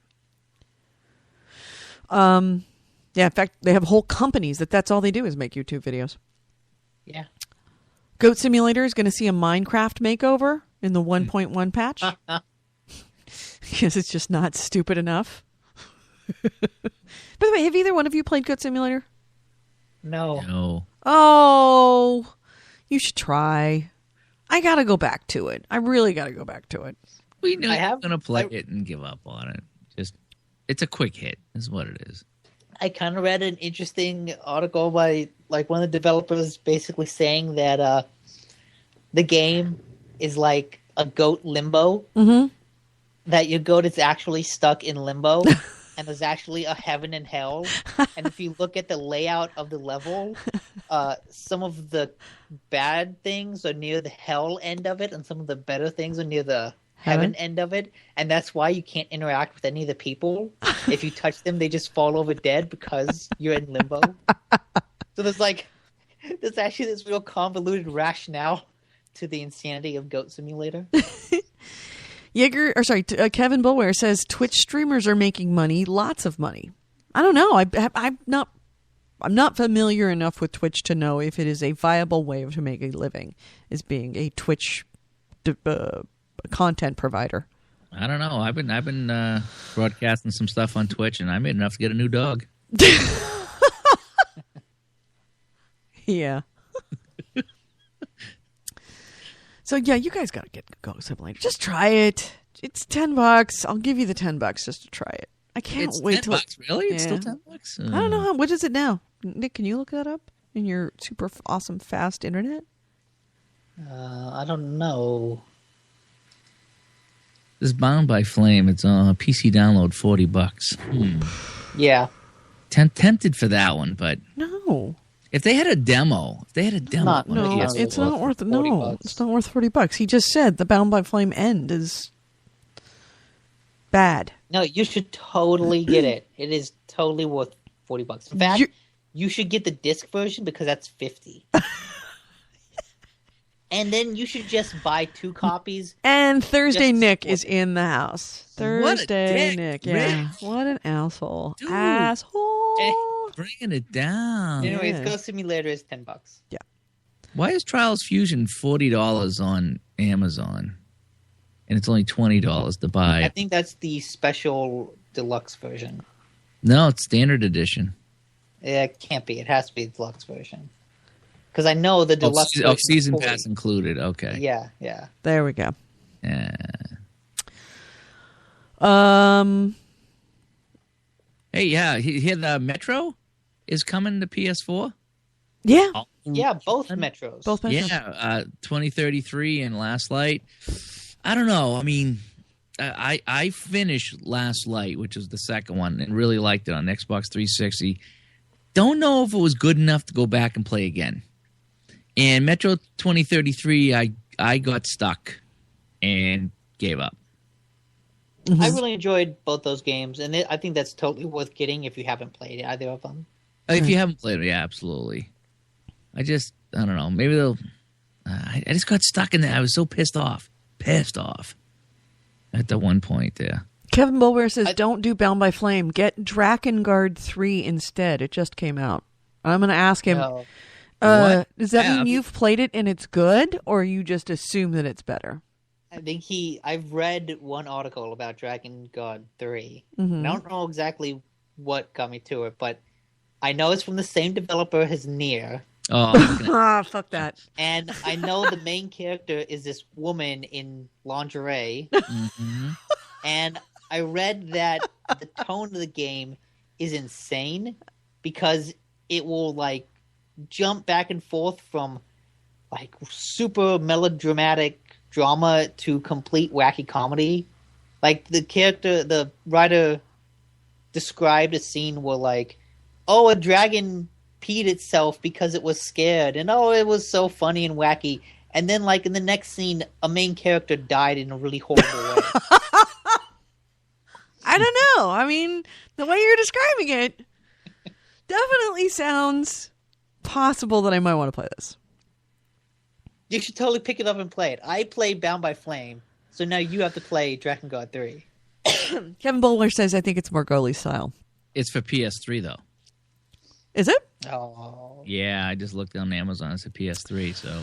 Yeah, in fact, they have whole companies that's all they do is make YouTube videos. Yeah. Goat Simulator is going to see a Minecraft makeover in the 1.1 patch. Because it's just not stupid enough. By the way, have either one of you played Goat Simulator? No. Oh, you should try. I got to go back to it. I really got to go back to it. We know you're going to play it and give up on it. It's a quick hit is what it is. I kind of read an interesting article by one of the developers basically saying that the game is like a goat limbo. Mm-hmm. That your goat is actually stuck in limbo and there's actually a heaven and hell. And if you look at the layout of the level, some of the bad things are near the hell end of it and some of the better things are near the heaven end of it, and that's why you can't interact with any of the people. If you touch them, they just fall over dead because you're in limbo. So there's actually this real convoluted rationale to the insanity of Goat Simulator. Kevin Bulware says Twitch streamers are making money, lots of money. I don't know. I'm not familiar enough with Twitch to know if it is a viable way to make a living as being a Twitch content provider. I don't know. I've been broadcasting some stuff on Twitch, and I made enough to get a new dog. Yeah. So yeah, you guys gotta get Goat Simulator. Just try it. It's $10. I'll give you the $10 just to try it. I can't wait till $10. Really? It's still $10. I don't know what is it now. Nick, can you look that up in your super awesome fast internet? I don't know. This Bound by Flame, it's on PC download, $40. Yeah. Tempted for that one, but no. If they had a demo, it's not worth it's not worth $40. He just said the Bound by Flame end is bad. No, you should totally get it. It is totally worth $40. In fact, you should get the disc version because that's $50. And then you should just buy 2 copies. And Thursday Nick is in the house. Thursday Nick. Nick. Yeah. What an asshole. Dude. Asshole. Bringing it down. Anyways, Goat Simulator is $10. Yeah. Why is Trials Fusion $40 on Amazon? And it's only $20 to buy. I think that's the special deluxe version. No, it's standard edition. It can't be. It has to be the deluxe version. Because I know the deluxe version season pass included. Okay. Yeah. There we go. Yeah. Hey, yeah. Here the Metro is coming to PS4. Yeah. Yeah, both Metros. Both Metros. Yeah, 2033 and Last Light. I don't know. I mean, I finished Last Light, which is the second one, and really liked it on Xbox 360. Don't know if it was good enough to go back and play again. And Metro 2033, I got stuck and gave up. Mm-hmm. I really enjoyed both those games, and I think that's totally worth getting if you haven't played either of them. If you haven't played it, yeah, absolutely. I don't know. Maybe they'll... I just got stuck in there. I was so pissed off at the one point there. Kevin Bulwer says, don't do Bound by Flame. Get Drakengard 3 instead. It just came out. I'm going to ask him... No. Does that mean you've played it and it's good, or you just assume that it's better? I think I've read one article about Drakengard 3. Mm-hmm. I don't know exactly what got me to it, but I know it's from the same developer as Nier, Oh, Fuck that. And I know the main character is this woman in lingerie. mm-hmm. And I read that the tone of the game is insane because it will like jump back and forth from like super melodramatic drama to complete wacky comedy. Like the writer described a scene where like, oh, a dragon peed itself because it was scared, and oh, it was so funny and wacky. And then like in the next scene, a main character died in a really horrible way. I don't know. I mean, the way you're describing it definitely sounds possible that I might want to play this. You should totally pick it up and play it. I played Bound by Flame, so now you have to play Dragon God 3. Kevin Bowler says, I think it's more girly style. It's for PS3 though. Is it? Oh. Yeah, I just looked on Amazon. It's a PS3, so.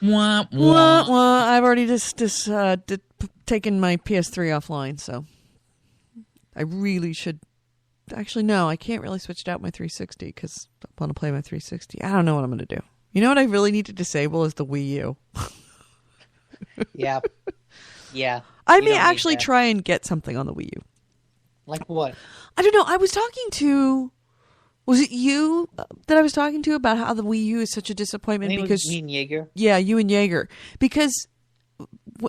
Wah, wah. Well, I've already taken my PS3 offline, so I really should. Actually, no, I can't really switch it out my 360 because I want to play my 360. I don't know what I'm going to do. You know what I really need to disable is the Wii U. Yeah. Yeah. I You may don't need actually that. try and get something on the Wii U. Like what? I don't know. I was talking to. Was it you that I was talking to about how the Wii U is such a disappointment? I think Because it was me and Jaeger. yeah, you and Jaeger. Because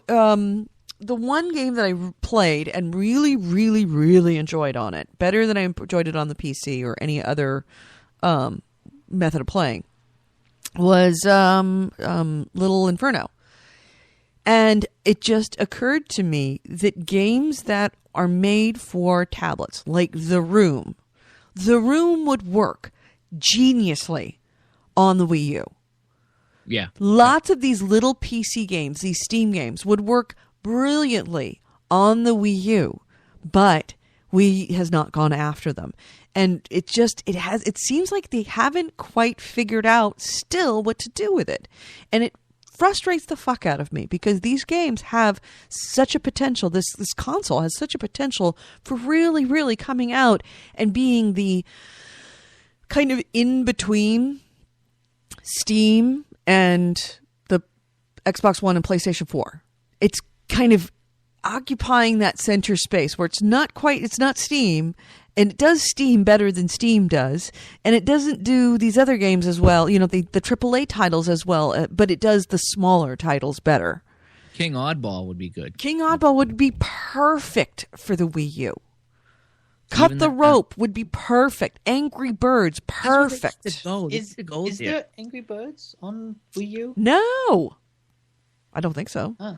the one game that I played and really, really, really enjoyed on it, better than I enjoyed it on the PC or any other method of playing, was Little Inferno. And it just occurred to me that games that are made for tablets, like The Room would work geniusly on the Wii U. Yeah. Lots of these little PC games, these Steam games, would work brilliantly on the Wii U, but Wii has not gone after them. And it seems like they haven't quite figured out still what to do with it. And it frustrates the fuck out of me because these games have such a potential. This console has such a potential for really, really coming out and being the kind of in between Steam and the Xbox One and PlayStation 4. It's kind of occupying that center space where it's not Steam, and it does Steam better than Steam does, and it doesn't do these other games as well, the AAA titles as well, but it does the smaller titles better. King Oddball would be good. King Oddball would be perfect for the Wii U. Cut the Rope would be perfect. Angry Birds, perfect. Is there Angry Birds on Wii U? No, I don't think so. Huh.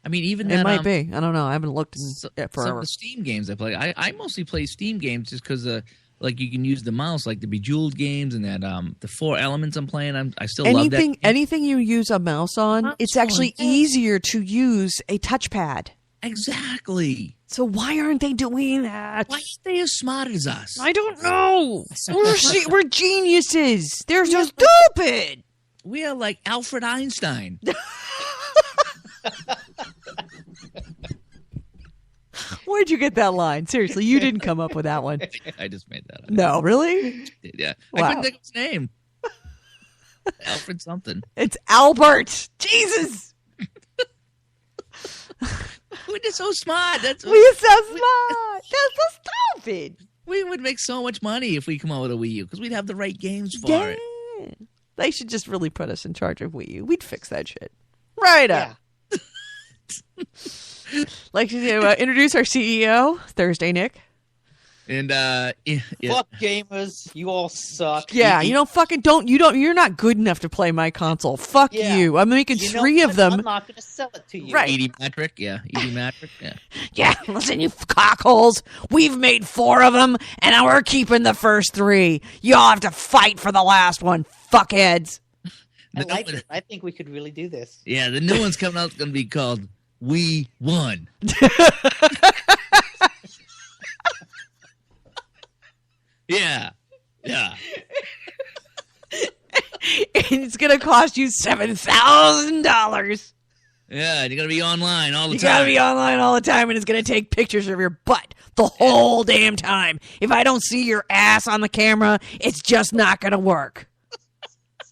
I mean, even It that, might be. I don't know. I haven't looked in some forever. of the Steam games I play. I mostly play Steam games just because, like, you can use the mouse, like the Bejeweled games and that the 4 Elements I'm playing. I still love that game. Anything you use a mouse on, it's actually easier to use a touchpad. Exactly. So why aren't they doing that? Why aren't they as smart as us? I don't know. We're geniuses. They're so stupid. We are like Alfred Einstein. Where'd you get that line? Seriously, you didn't come up with that one. I just made that up. No, really? Yeah. Wow. I couldn't think of his name. Alfred something. It's Albert. Jesus. We're just so smart. We're so smart. That's so stupid. We would make so much money if we come out with a Wii U because we'd have the right games for it. They should just really put us in charge of Wii U. We'd fix that shit. Right up. Like to introduce our CEO, Thursday Nick. And Fuck gamers, you all suck. Yeah, you're not good enough to play my console. Fuck you. I'm making 3 of them. I'm not going to sell it to you. Right. Edie Matrick, yeah. Yeah, listen, you cockholes. We've made 4 of them, and now we're keeping the first 3. You all have to fight for the last one, fuckheads. I like it. I think we could really do this. Yeah, the new one's coming out. It's going to be called We Won. Yeah. And it's going to cost you $7,000. Yeah, and you're going to be online all the You time. gotta be online all the time, and it's gonna take pictures of your butt the whole damn time. If I don't see your ass on the camera, it's just not gonna work.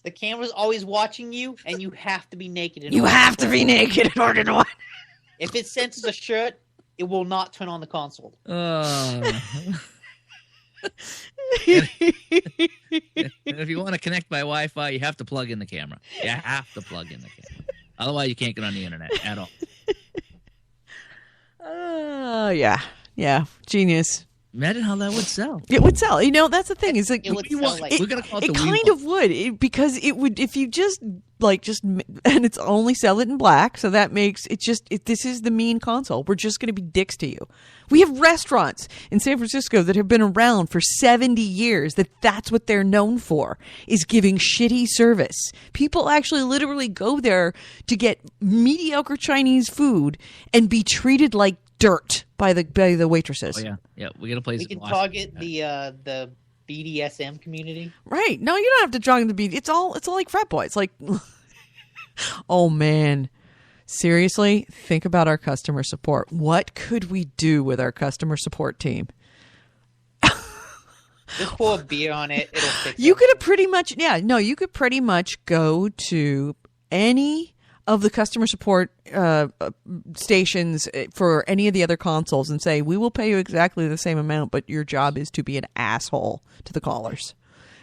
The camera's always watching you, and you have to be naked. You have to be naked in order to watch. If it senses a shirt, it will not turn on the console. If you want to connect by Wi-Fi, you have to plug in the camera. You have to plug in the camera. Otherwise, you can't get on the internet at all. Yeah. Genius. Imagine how that would sell. It would sell. That's the thing. It's like It would sell like we're gonna call it it the kind Weeble. of would because it would if you just and it's only sell it in black, so that makes it this is the mean console. We're just going to be dicks to you. We have restaurants in San Francisco that have been around for 70 years that's what they're known for, is giving shitty service. People actually literally go there to get mediocre Chinese food and be treated like dirt by the waitresses. Oh yeah. We got a place. we can target the BDSM community. Right. No, you don't have to join the beat. It's all like frat boys. Like, oh man, seriously, think about our customer support. What could we do with our customer support team? Just pour a beer on it. It'll fix You it. could have pretty much, you could pretty much go to any of the customer support stations for any of the other consoles and say, we will pay you exactly the same amount, but your job is to be an asshole to the callers.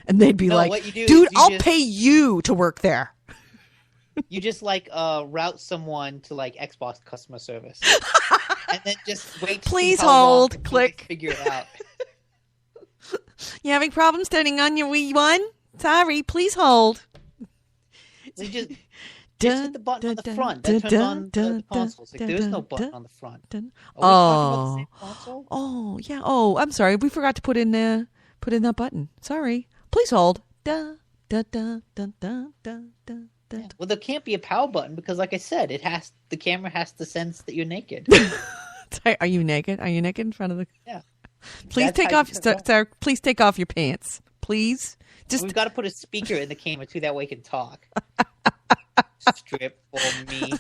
And they'd be No, like, what you do dude, is you I'll just- pay you to work there. You just route someone to Xbox customer service, and then just wait. To Please see how long hold. you Click. can figure it out. You having problems turning on your Wii 1? Sorry, please hold. So you just hit the button on the front. That turns on the console. It's like, there's no button on the front. Are we talking about the same console? Oh, yeah. Oh, I'm sorry. We forgot to put in that button. Sorry. Please hold. Da, da, da, da, da, da, da, da. Well, there can't be a power button because, like I said, the camera has to sense that you're naked. Sorry, are you naked? Are you naked in front of the? Yeah. Please That's take how off, you turn it on. sir. Please take off your pants. Please. Just We've got to put a speaker in the camera too, that way he can talk. Strip for me.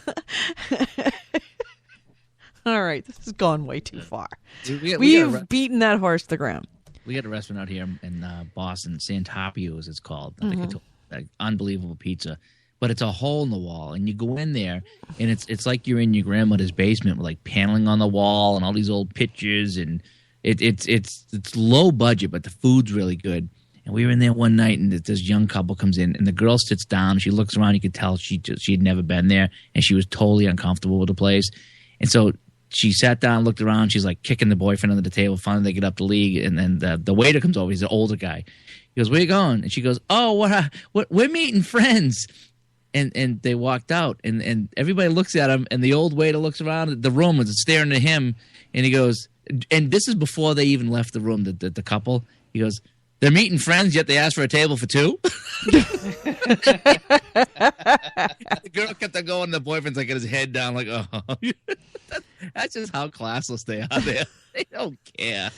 all right. This has gone way too far. We We've beaten that horse to the ground. We got a restaurant out here in Boston, Santapio as it's called. I Mm-hmm. think it's unbelievable pizza, but it's a hole in the wall, and you go in there, and it's like you're in your grandmother's basement with like paneling on the wall and all these old pictures, and it's low budget, but the food's really good. And we were in there one night, and this young couple comes in, and the girl sits down. She looks around. You could tell she had never been there, and she was totally uncomfortable with the place. And so she sat down, looked around. She's like kicking the boyfriend under the table. Finally, they get up to leave, and then the waiter comes over. He's an older guy. He goes, "Where you going?" And she goes, "Oh, what? We're meeting friends." And they walked out, and everybody looks at him, and the old waiter looks around at the room and is staring at him, and he goes, and this is before they even left the room, the couple. He goes, "They're meeting friends, yet they asked for a table for two?" The girl kept on going. The boyfriend's like got his head down, like, "Oh." That's just how classless they are there. They don't care.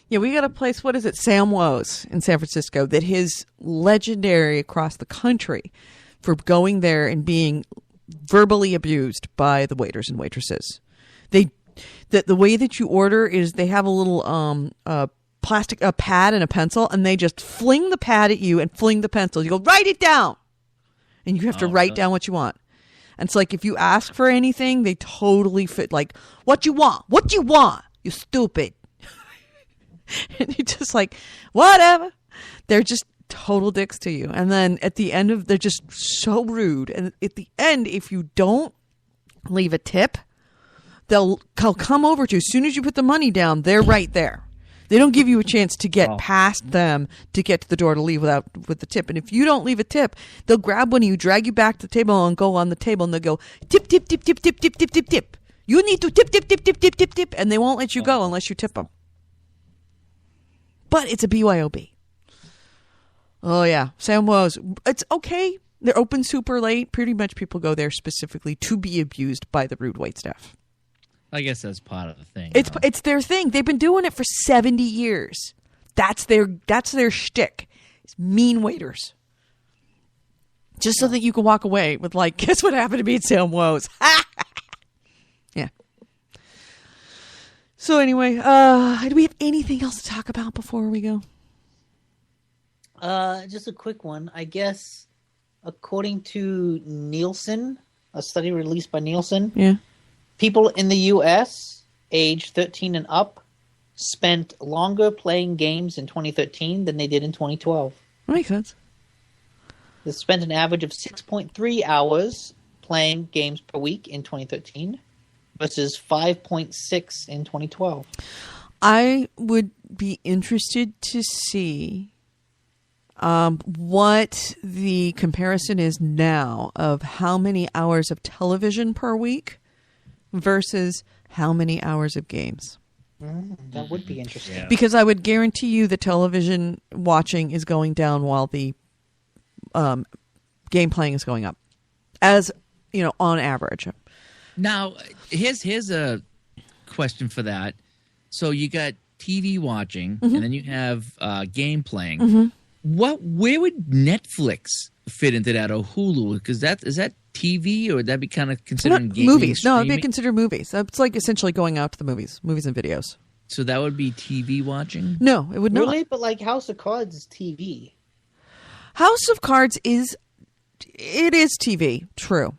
Yeah, we got a place, what is it, Sam Woe's in San Francisco, that is legendary across the country for going there and being verbally abused by the waiters and waitresses. The way that you order is they have a little plastic pad and a pencil, and they just fling the pad at you and fling the pencil. You go, write it down. And you have to write down what you want. And it's like if you ask for anything, they totally fit. Like, what you want? What you want? You stupid. And you're just like, whatever. They're just total dicks to you. And then at the end they're just so rude. And at the end, if you don't leave a tip, they'll come over to you. As soon as you put the money down, they're right there. They don't give you a chance to get past them to get to the door to leave with the tip. And if you don't leave a tip, they'll grab one of you, drag you back to the table, and go on the table, and they'll go, tip, tip, tip, tip, tip, tip, tip, tip, tip. You need to tip, tip, tip, tip, tip, tip, tip. And they won't let you go unless you tip them. But it's a BYOB. Oh, yeah. Sam Woe's. It's okay. They're open super late. Pretty much people go there specifically to be abused by the rude waitstaff. I guess that's part of the thing. It's their thing. They've been doing it for 70 years. That's their shtick. It's mean waiters. Just so that you can walk away with like, guess what happened to me at Sam Woe's? Yeah. So anyway, do we have anything else to talk about before we go? Just a quick one. I guess according to Nielsen, a study released by Nielsen, Yeah. people in the U.S. aged 13 and up spent longer playing games in 2013 than they did in 2012. That makes sense. They spent an average of 6.3 hours playing games per week in 2013 versus 5.6 in 2012. I would be interested to see what the comparison is now of how many hours of television per week versus how many hours of games. That would be interesting. Yeah. Because I would guarantee you the television watching is going down while the game playing is going up, as you know, on average. Now, here's a question for that. So you got TV watching, and then you have game playing. Where would Netflix fit into that, or Hulu? Because is that TV, or would that be kind of considered gaming? Movies? No, it'd be streaming? considered movies. It's like essentially going out to the movies and videos. So that would be TV watching. No, it would not. Really? But like House of Cards is TV. House of Cards is TV. True.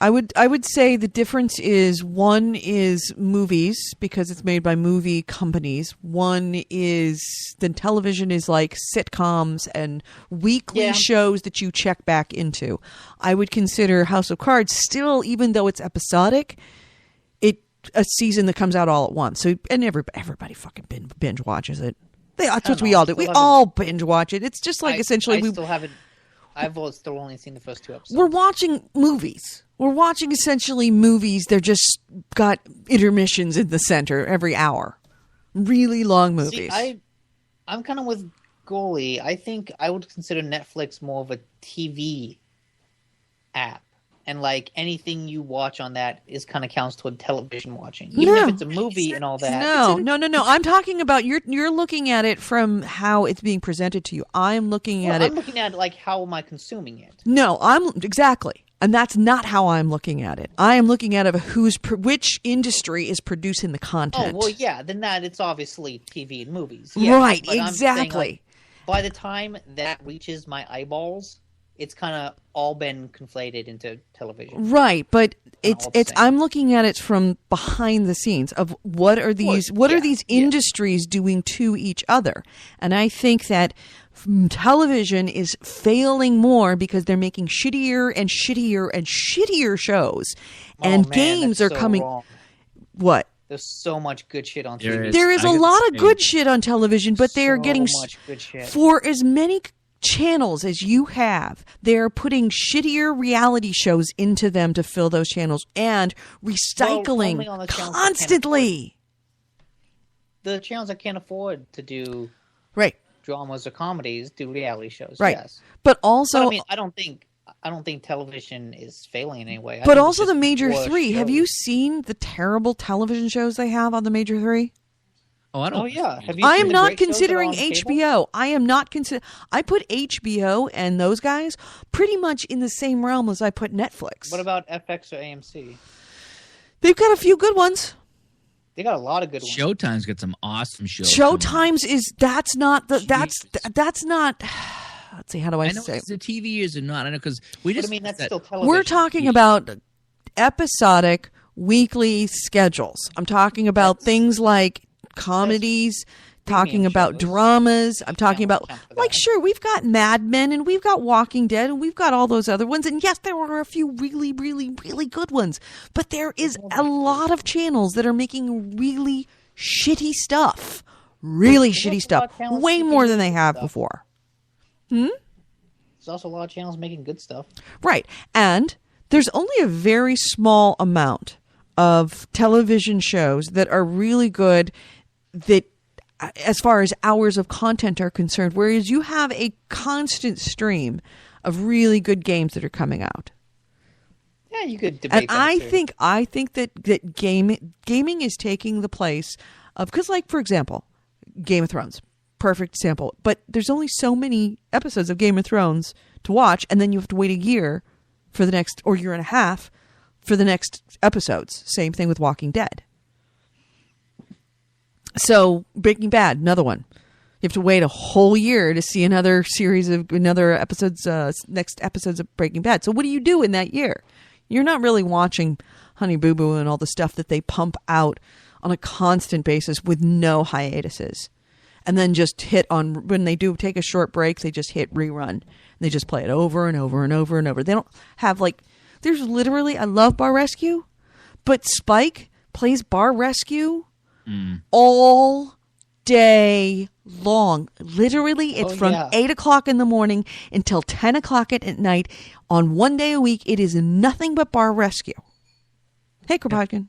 I would say the difference is one is movies because it's made by movie companies. One is then television is like sitcoms and weekly shows that you check back into. I would consider House of Cards still, even though it's episodic, a season that comes out all at once. So and everybody fucking binge watches it. That's what we all do. We all binge watch it. It's just like essentially I've still only seen the first 2 episodes. We're watching movies. We're watching essentially movies. They're just got intermissions in the center every hour. Really long movies. See, I'm kind of with Goalie. I think I would consider Netflix more of a TV app. And like anything you watch on that is kind of counts toward television watching. Even if it's a movie and all that. No. I'm talking about you're looking at it from how it's being presented to you. I'm looking at it. I'm looking at it like how am I consuming it? No, exactly. And that's not how I'm looking at it. I am looking at it which industry is producing the content. Oh, well, yeah. Then it's obviously TV and movies. Yeah, right, but exactly. I'm saying, like, by the time that reaches my eyeballs, it's kind of all been conflated into television. Right, but I'm looking at it from behind the scenes of what are these industries doing to each other. And I think that television is failing more because they're making shittier and shittier and shittier shows. And games are coming. Wrong. What? There's so much good shit on TV. There is a lot of good shit on television, but they are getting much good shit. For as many channels as you have, they're putting shittier reality shows into them to fill those channels and recycling constantly. The channels that can't afford to do dramas or comedies do reality shows. Right. Yes. But also, I mean, I don't think television is failing in any way. But also the major three. Have you seen the terrible television shows they have on the major three? Oh, I don't. Oh yeah. Have you I seen am the not great shows that are considering on cable? HBO. I am not consider. I put HBO and those guys pretty much in the same realm as I put Netflix. What about FX or AMC? They've got a few good ones. They got a lot of good ones. Showtime's got some awesome shows. Showtime's that's not. Let's see. How do I know say? it's the TV years or not. I know because we just. But I mean, that's still television. We're talking about episodic weekly schedules. I'm talking about things like comedies, talking about dramas. I'm talking about, like, sure, we've got Mad Men and we've got Walking Dead and we've got all those other ones. And yes, there are a few really, really, really good ones. But there is a lot of channels that are making really shitty stuff. Really shitty stuff. Way more than they have before. There's also a lot of channels making good stuff. Right. And there's only a very small amount of television shows that are really good that as far as hours of content are concerned, whereas you have a constant stream of really good games that are coming out. Yeah, you could debate and that I think that gaming is taking the place of, because, like, for example, Game of Thrones, perfect example, but there's only so many episodes of Game of Thrones to watch, and then you have to wait a year for the next, or year and a half for the next episodes. Same thing with Walking Dead. So Breaking Bad, another one. You have to wait a whole year to see another episodes, next episodes of Breaking Bad. So what do you do in that year? You're not really watching Honey Boo Boo and all the stuff that they pump out on a constant basis with no hiatuses. And then just hit on, when they do take a short break, they just hit rerun. And they just play it over and over and over and over. They don't have there's literally, I love Bar Rescue, but Spike plays Bar Rescue all day long. Literally, it's from 8 o'clock in the morning until 10 o'clock at night. On one day a week, it is nothing but Bar Rescue. Hey, Kropotkin.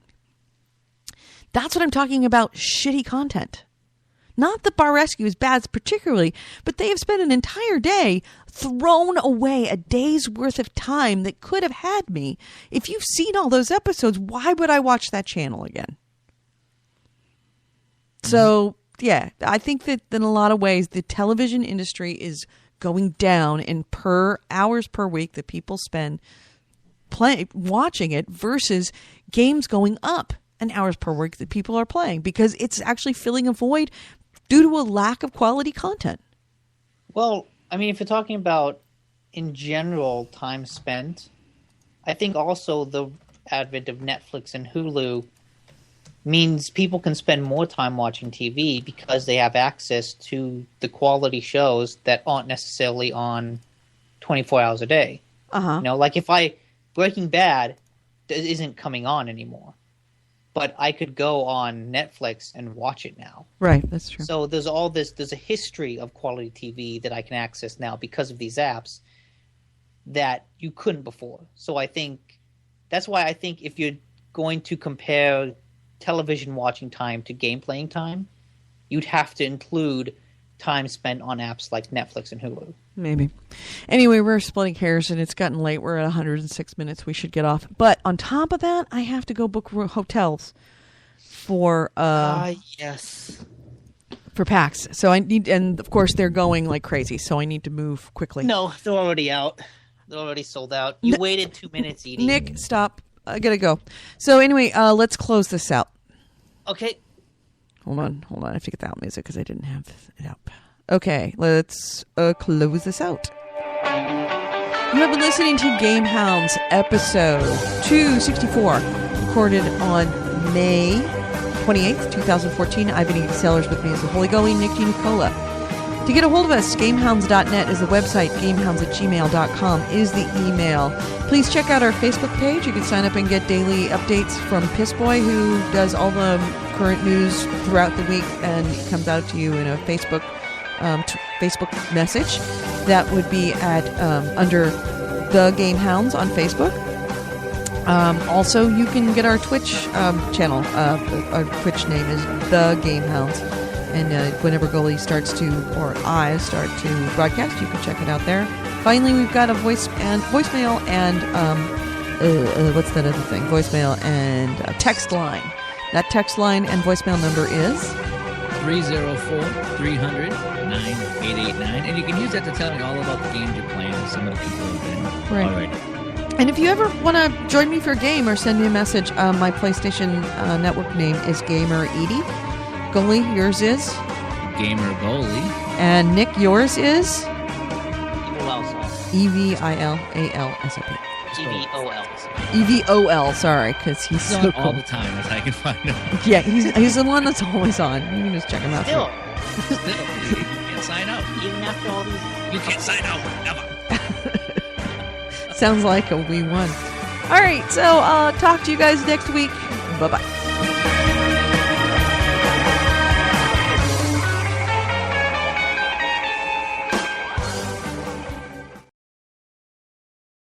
That's what I'm talking about, shitty content. Not that Bar Rescue is bad particularly, but they have spent an entire day, thrown away a day's worth of time that could have had me. If you've seen all those episodes, why would I watch that channel again? So, yeah, I think that in a lot of ways, the television industry is going down in hours per week that people spend watching it versus games going up in hours per week that people are playing, because it's actually filling a void due to a lack of quality content. Well, I mean, if you're talking about, in general, time spent, I think also the advent of Netflix and Hulu means people can spend more time watching TV because they have access to the quality shows that aren't necessarily on 24 hours a day. Uh-huh. If Breaking Bad isn't coming on anymore, but I could go on Netflix and watch it now. Right, that's true. So there's a history of quality TV that I can access now because of these apps that you couldn't before. So that's why I think if you're going to compare television watching time to game playing time, you'd have to include time spent on apps like Netflix and Hulu. Maybe. Anyway, we're splitting hairs and it's gotten late. We're at 106 minutes. We should get off. But on top of that, I have to go book hotels for yes, for PAX. So I need, and of course they're going like crazy. So I need to move quickly. No, they're already out. They're already sold out. You waited 2 minutes, Edie. Nick, stop. I gotta go. So anyway, let's close this out. Okay. Hold on. I have to get the out music because I didn't have it up. Okay, let's close this out. You have been listening to GameHounds episode 264, recorded on May 28th, 2014. I've been Edie Sellers. With me is the Holy Goalie, Nick DiNicola. To get a hold of us, gamehounds.net is the website. Gamehounds@gmail.com is the email. Please check out our Facebook page. You can sign up and get daily updates from Pissboy, who does all the current news throughout the week, and it comes out to you in a Facebook message. That would be at under the GameHounds on Facebook. Also, you can get our Twitch channel. Our Twitch name is the GameHounds. And whenever Goalie starts to, or I start to broadcast, you can check it out there. Finally, we've got a voicemail and what's that other thing? Voicemail and text line. That text line and voicemail number is 304-300-9889. And you can use that to tell me all about the games you're playing and some of the people who've been. Right. All right. And if you ever want to join me for a game or send me a message, my PlayStation Network name is Gamer Edie. Goalie, yours is? Gamer Goalie. And Nick, yours is? EVILALSOP. EVOL. EVOL, sorry, because he's so all the time as I can find him. Yeah, he's the one that's always on. You can just check him out. Still, you can't sign out. Even after all these... You can't sign out, never. Sounds like we won. All right, so talk to you guys next week. Bye-bye.